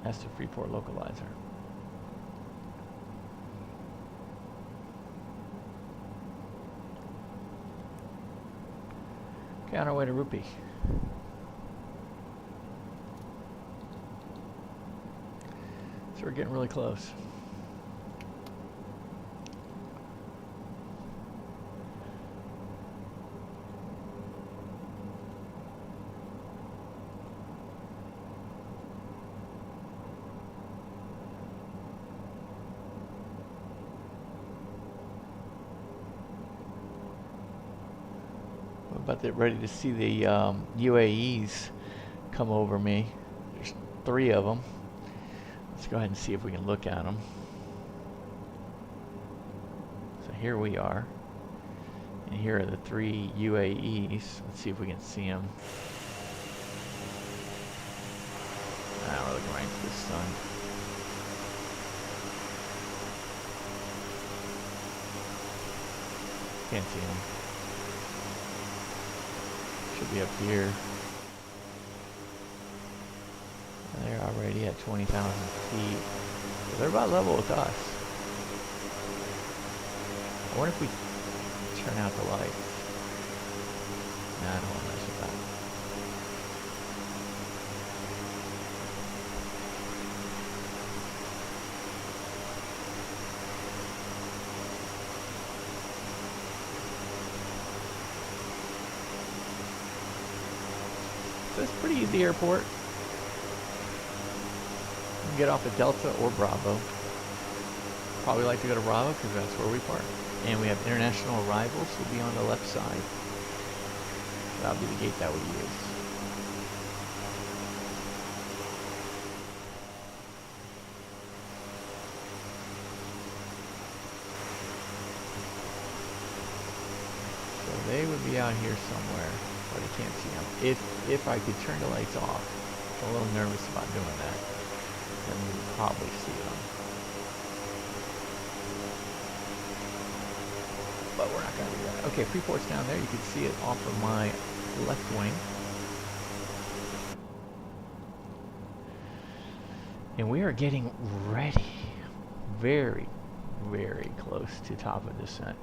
That's the Freeport localizer. Okay, on our way to Rupee. So we're getting really close. About ready to see the UAEs come over me. There's 3 of them. Let's go ahead and see if we can look at them. So here we are. And here are the 3 UAEs. Let's see if we can see them. We're looking right into the sun. Can't see them. Should be up here. And they're already at 20,000 feet. So they're about level with us. I wonder if we turn out the lights. Nah, I don't want to mess with that. the airport. You can get off at Delta or Bravo. Probably like to go to Bravo because that's where we park. And we have international arrivals, will be on the left side. That'll be the gate that we use. So they would be out here somewhere, but I can't see them. If I could turn the lights off, I'm a little nervous about doing that. Then we would probably see them. But we're not going to do that. Okay, Freeport's down there. You can see it off of my left wing. And we are getting ready. Very, very close to top of descent.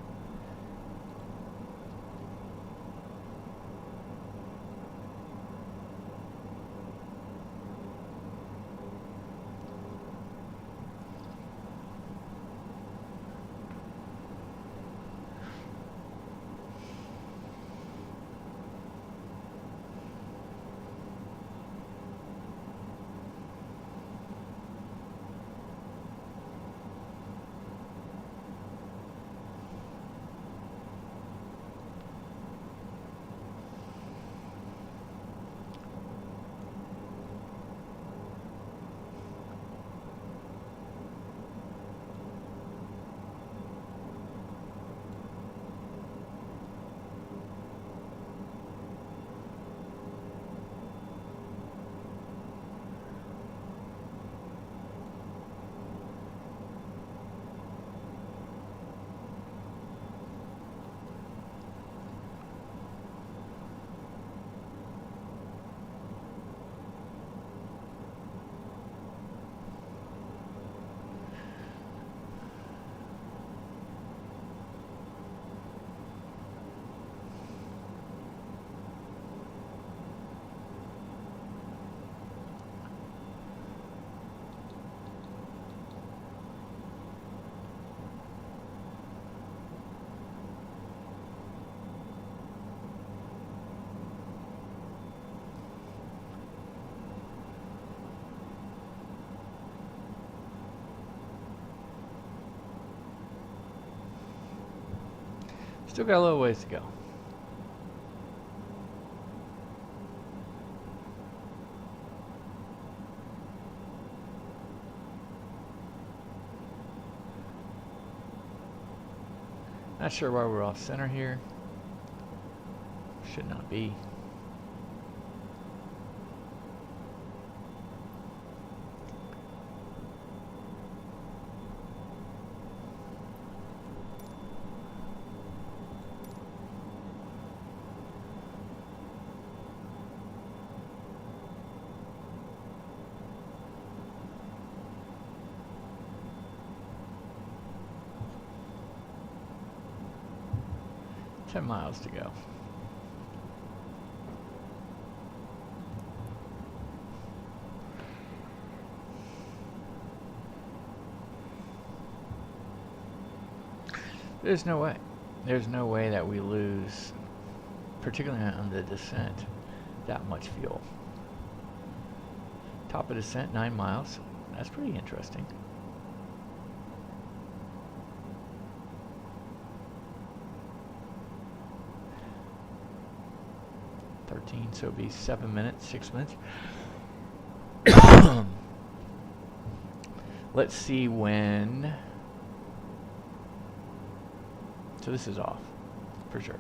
Still got a little ways to go. Not sure why we're off center here. Should not be. $10 miles to go. There's no way. There's no way that we lose, particularly on the descent, that much fuel. Top of descent, 9 miles. That's pretty interesting. So it'll be 7 minutes, 6 minutes. Let's see when. So this is off, for sure.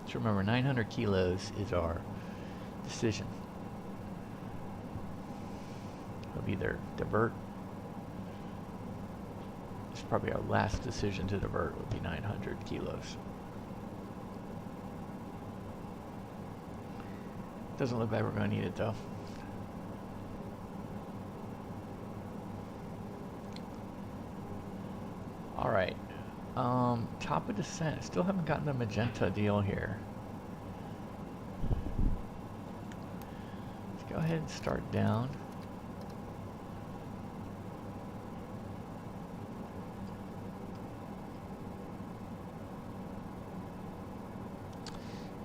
So remember, 900 kilos is our decision. It'll either divert. Probably our last decision to divert would be 900 kilos. Doesn't look like we're going to need it though. All right, top of descent. Still haven't gotten the magenta deal here. Let's go ahead and start down.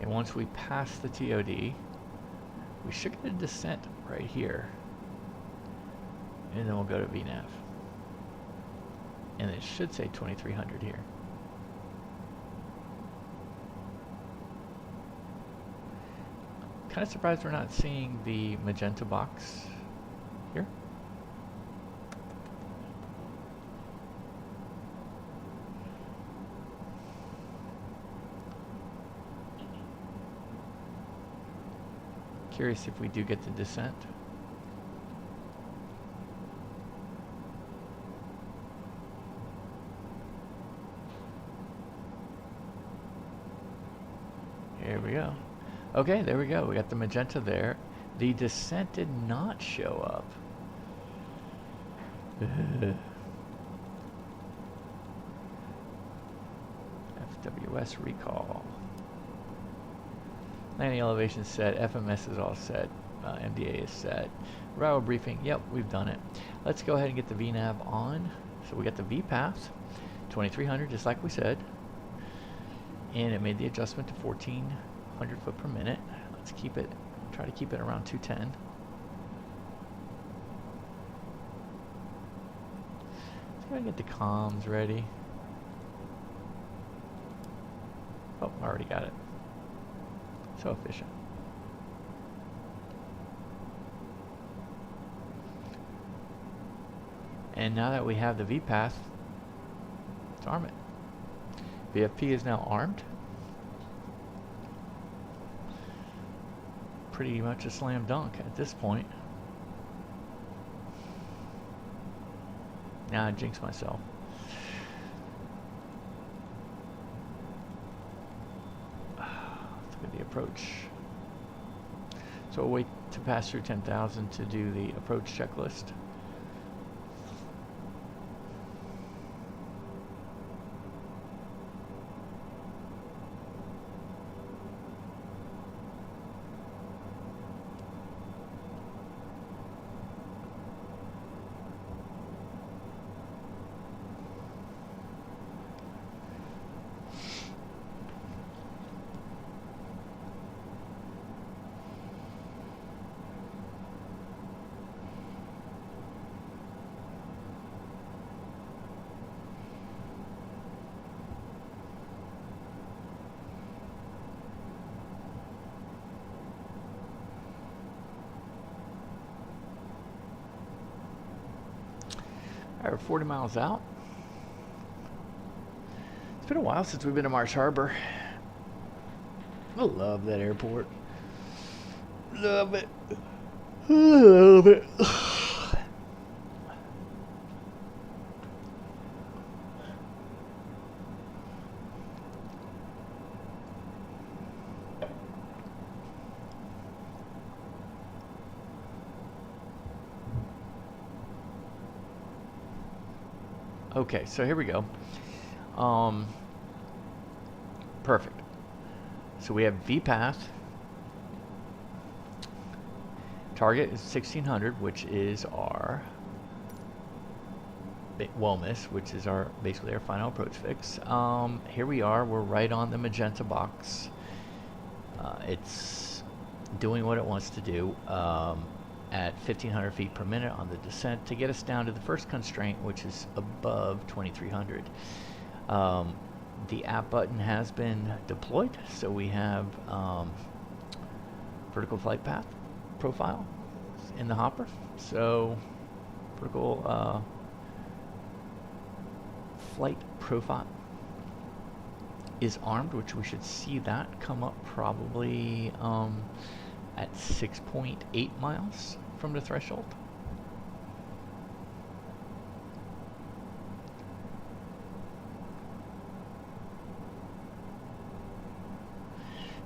And once we pass the TOD, we should get a descent right here. And then we'll go to VNAV. And it should say 2300 here. Kind of surprised we're not seeing the magenta box here. Curious if we do get the descent. Here we go. Okay, there we go. We got the magenta there. The descent did not show up. FWS recall. Landing elevation set. FMS is all set. MDA is set. Arrival briefing. Yep, we've done it. Let's go ahead and get the VNAV on. So we got the VPAS, 2300, just like we said. And it made the adjustment to 1400 foot per minute. Let's keep it, try to keep it around 210. Let's go ahead and get the comms ready. Oh, I already got it. So efficient. And now that we have the VPAS, let's arm it. VFP is now armed. Pretty much a slam dunk at this point. Now I jinxed myself. Let's look at the approach. So we'll wait to pass through 10,000 to do the approach checklist. Alright, we're 40 miles out. It's been a while since we've been to Marsh Harbor. I love that airport. Love it. Love it. Okay, so here we go. Perfect. So we have VPAS. Target is 1600, which is our WOMIS, which is our basically our final approach fix. Here we are. We're right on the magenta box. It's doing what it wants to do. At 1500 feet per minute on the descent to get us down to the first constraint, which is above 2300. The app button has been deployed, so we have vertical flight path profile in the hopper. So vertical flight profile is armed, which we should see that come up probably at 6.8 miles from the threshold.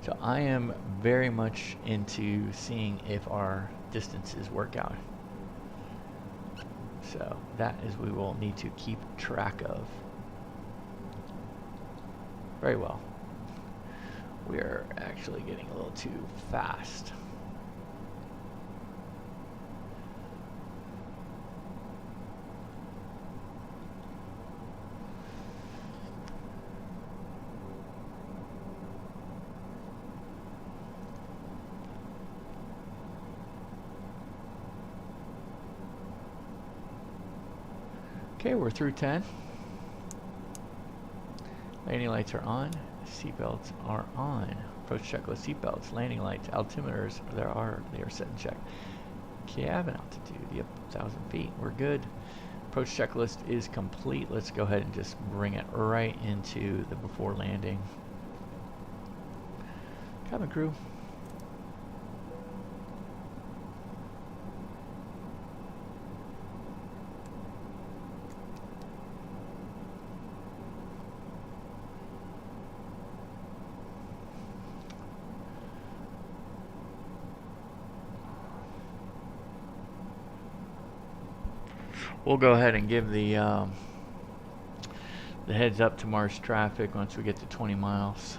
So I am very much into seeing if our distances work out. So that is we will need to keep track of. Very well. We are actually getting a little too fast. Okay, we're through 10. Landing lights are on. Seatbelts are on. Approach checklist seatbelts. Landing lights. Altimeters. They are set and checked. Cabin altitude. Yep, 1,000 feet. We're good. Approach checklist is complete. Let's go ahead and just bring it right into the before landing. Cabin crew. We'll go ahead and give the heads up to Mars traffic once we get to 20 miles.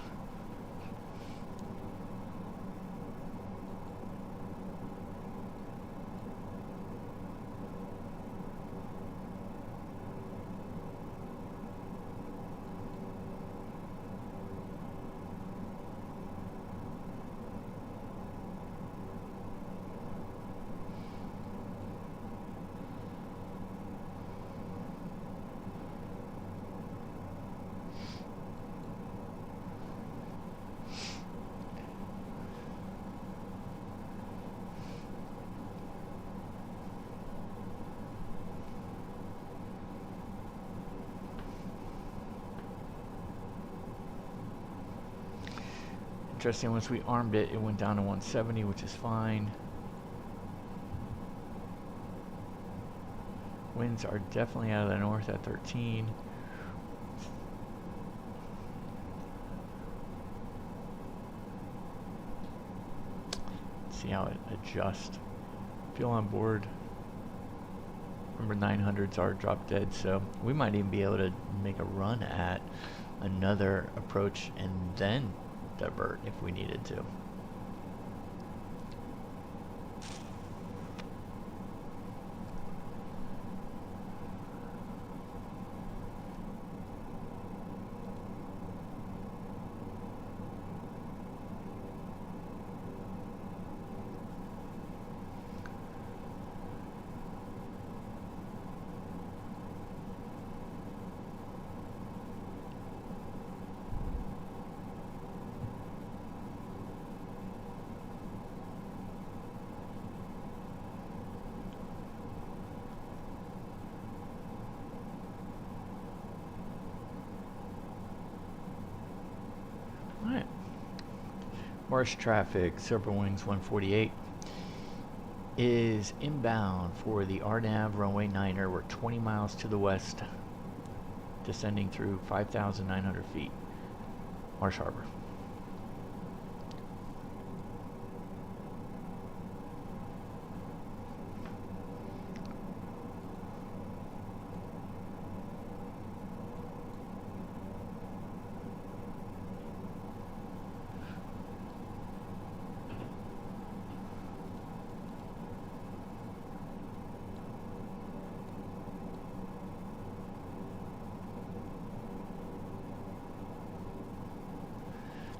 Interesting, once we armed it, it went down to 170, which is fine. Winds are definitely out of the north at 13. Let's see how it adjusts. Fuel on board. Remember 900s are drop dead, so we might even be able to make a run at another approach and then divert if we needed to. Alright. Mars traffic, Silver Wings 148 is inbound for the RNAV runway 9er. We're 20 miles to the west, descending through 5,900 feet. Mars Harbor.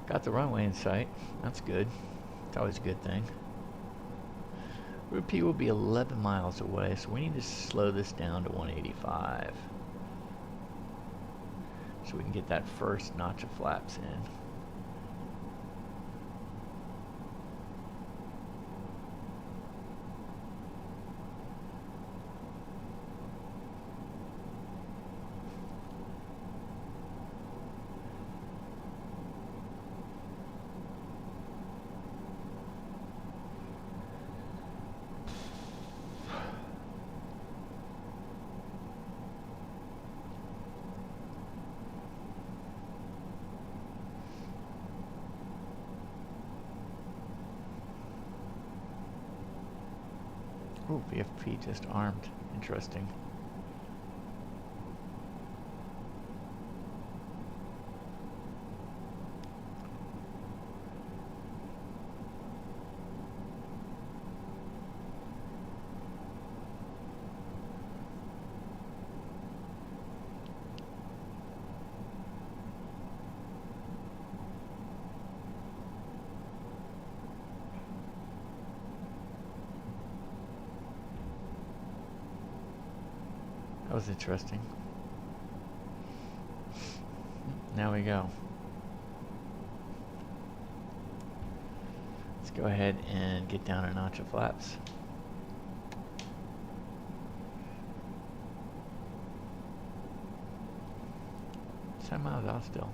Got the runway in sight. That's good. It's always a good thing. Route P will be 11 miles away, so we need to slow this down to 185. So we can get that first notch of flaps in. Ooh, VFP just armed. Interesting. was interesting. Now we go. Let's go ahead and get down a notch of flaps. It's 10 miles out still.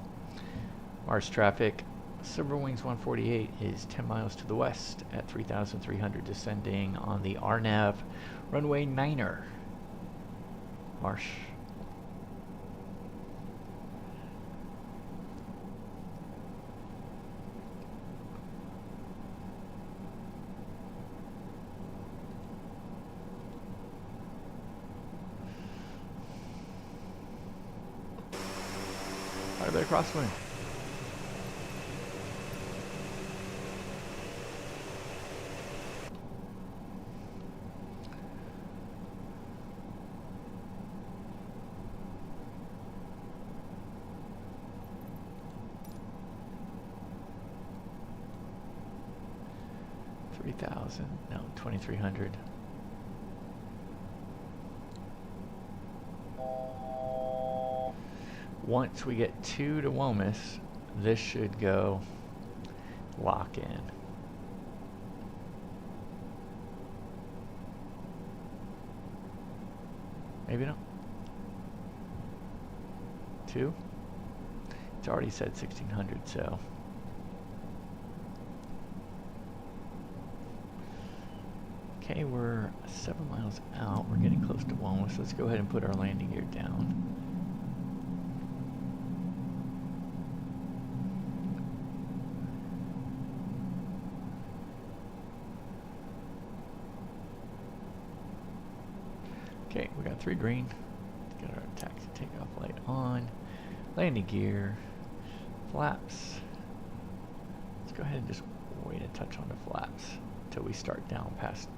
Mars traffic. Silver Wings 148 is 10 miles to the west at 3,300, descending on the RNAV runway 9er. Marsh. How do they crosswind? No, 2,300. Once we get 2 to Womas, this should go lock in. Maybe not. 2? It's already said 1,600, so. Okay, we're 7 miles out. We're getting close to Womas. Let's go ahead and put our landing gear down. Okay, we got 3 green. Let's get our taxi takeoff light on. Landing gear. Flaps. Let's go ahead and just wait a touch on the flaps until we start down past.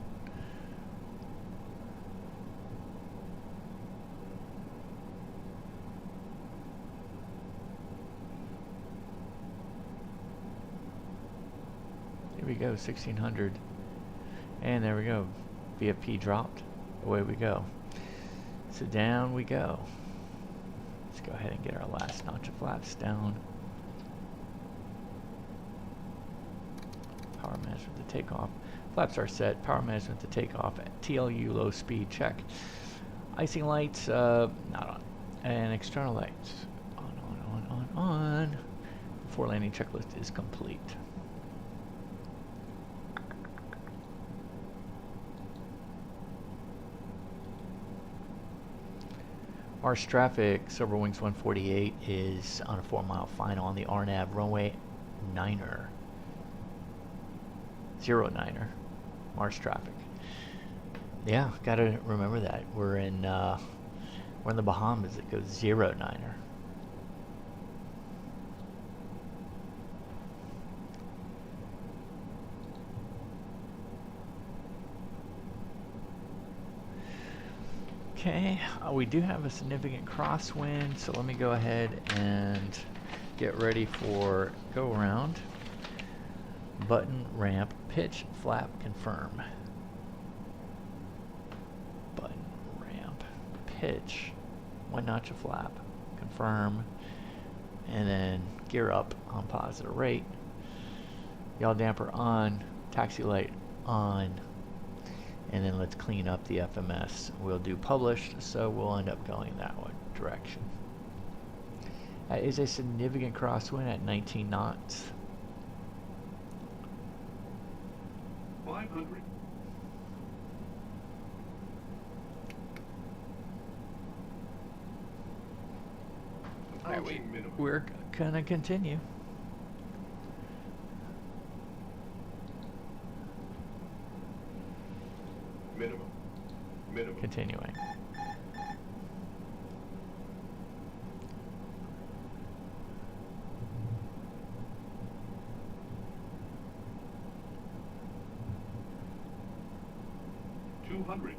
Here we go, 1,600. And there we go. VFP dropped. Away we go. So down we go. Let's go ahead and get our last notch of flaps down. Power management to takeoff. Flaps are set. Power management to takeoff. TLU low speed check. Icing lights not on. And external lights on. Before landing checklist is complete. Marsh traffic, Silver Wings 148 is on a 4-mile final on the RNAV runway 9er. 09er. Marsh traffic. Yeah, gotta remember that. We're in the Bahamas. It goes 09er. Okay, we do have a significant crosswind, so let me go ahead and get ready for go around. Button, ramp, pitch, flap, confirm. Button, ramp, pitch, 1 notch of flap, confirm, and then gear up on positive rate. Yaw damper on, taxi light on. And then let's clean up the FMS. We'll do published, so we'll end up going that one direction. That is a significant crosswind at 19 knots. 500. Alright, we're gonna continue. Minimum. Continuing. $200.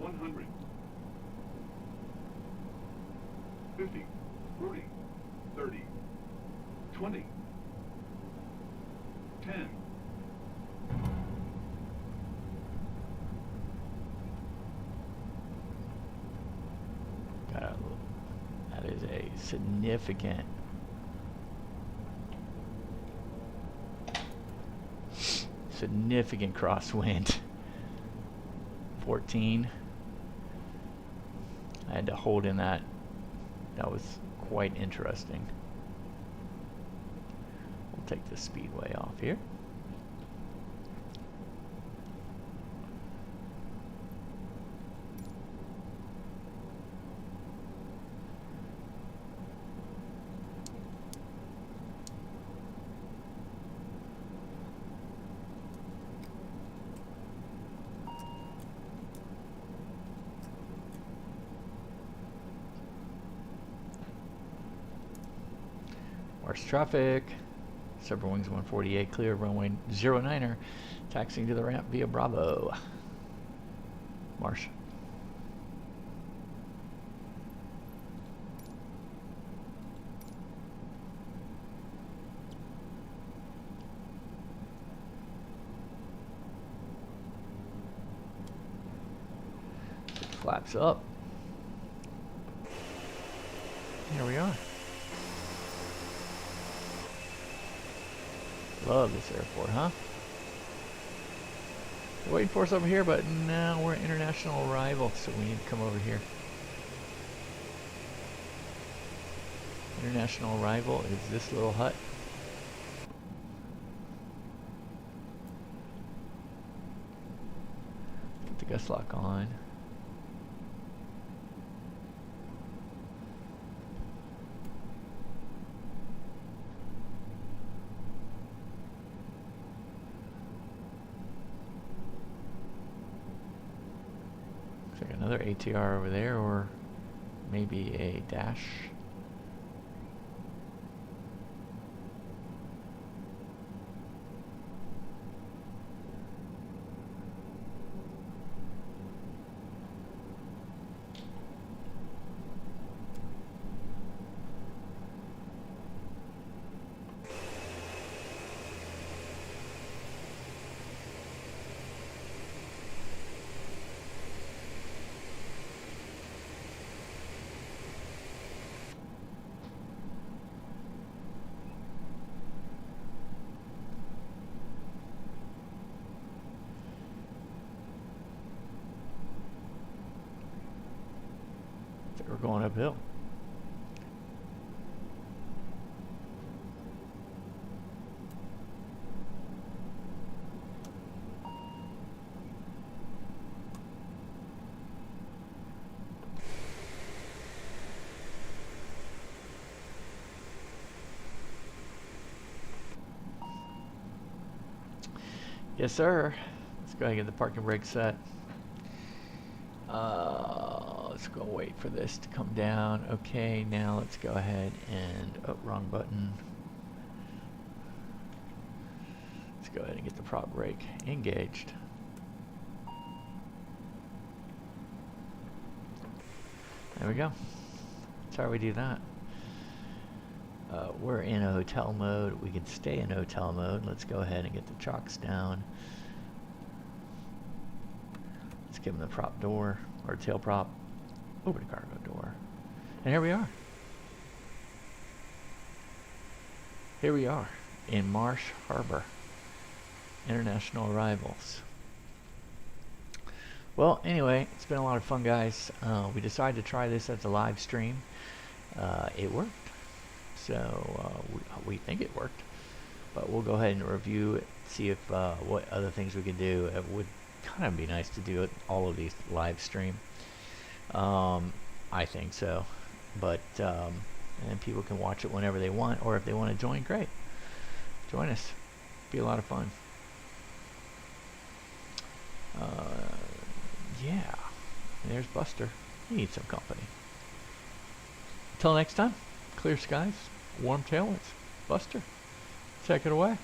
$100. $50. $40. $30. $20. $10. significant crosswind. 14. I had to hold in that. That was quite interesting. We'll take the speedway off here. Marsh traffic, Silver Wings 148, clear runway 09er, taxiing to the ramp via Bravo. Marsh. Flaps up. Here we are. Love this airport, huh? They're waiting for us over here, but now we're international arrival, so we need to come over here. International arrival is this little hut. Put the gust lock on. Another ATR over there, or maybe a dash. We're going uphill. Yes, sir. Let's go ahead and get the parking brake set. Let's go wait for this to come down. Okay, now let's go ahead and, oh, wrong button. Let's go ahead and get the prop brake engaged. There we go. That's how we do that. We're in a hotel mode. We can stay in hotel mode. Let's go ahead and get the chocks down. Let's give them the prop door, or tail prop. Over the cargo door. And here we are. Here we are in Marsh Harbor. International arrivals. Well, anyway, it's been a lot of fun, guys. We decided to try this as a live stream. It worked. So we think it worked. But we'll go ahead and review it, see if what other things we could do. It would kind of be nice to do it, all of these live stream. I think so, but and people can watch it whenever they want, or if they want to join, great, join us. Be a lot of fun. Yeah, and there's Buster. He needs some company. Until next time, clear skies, warm tailwinds. Buster, take it away.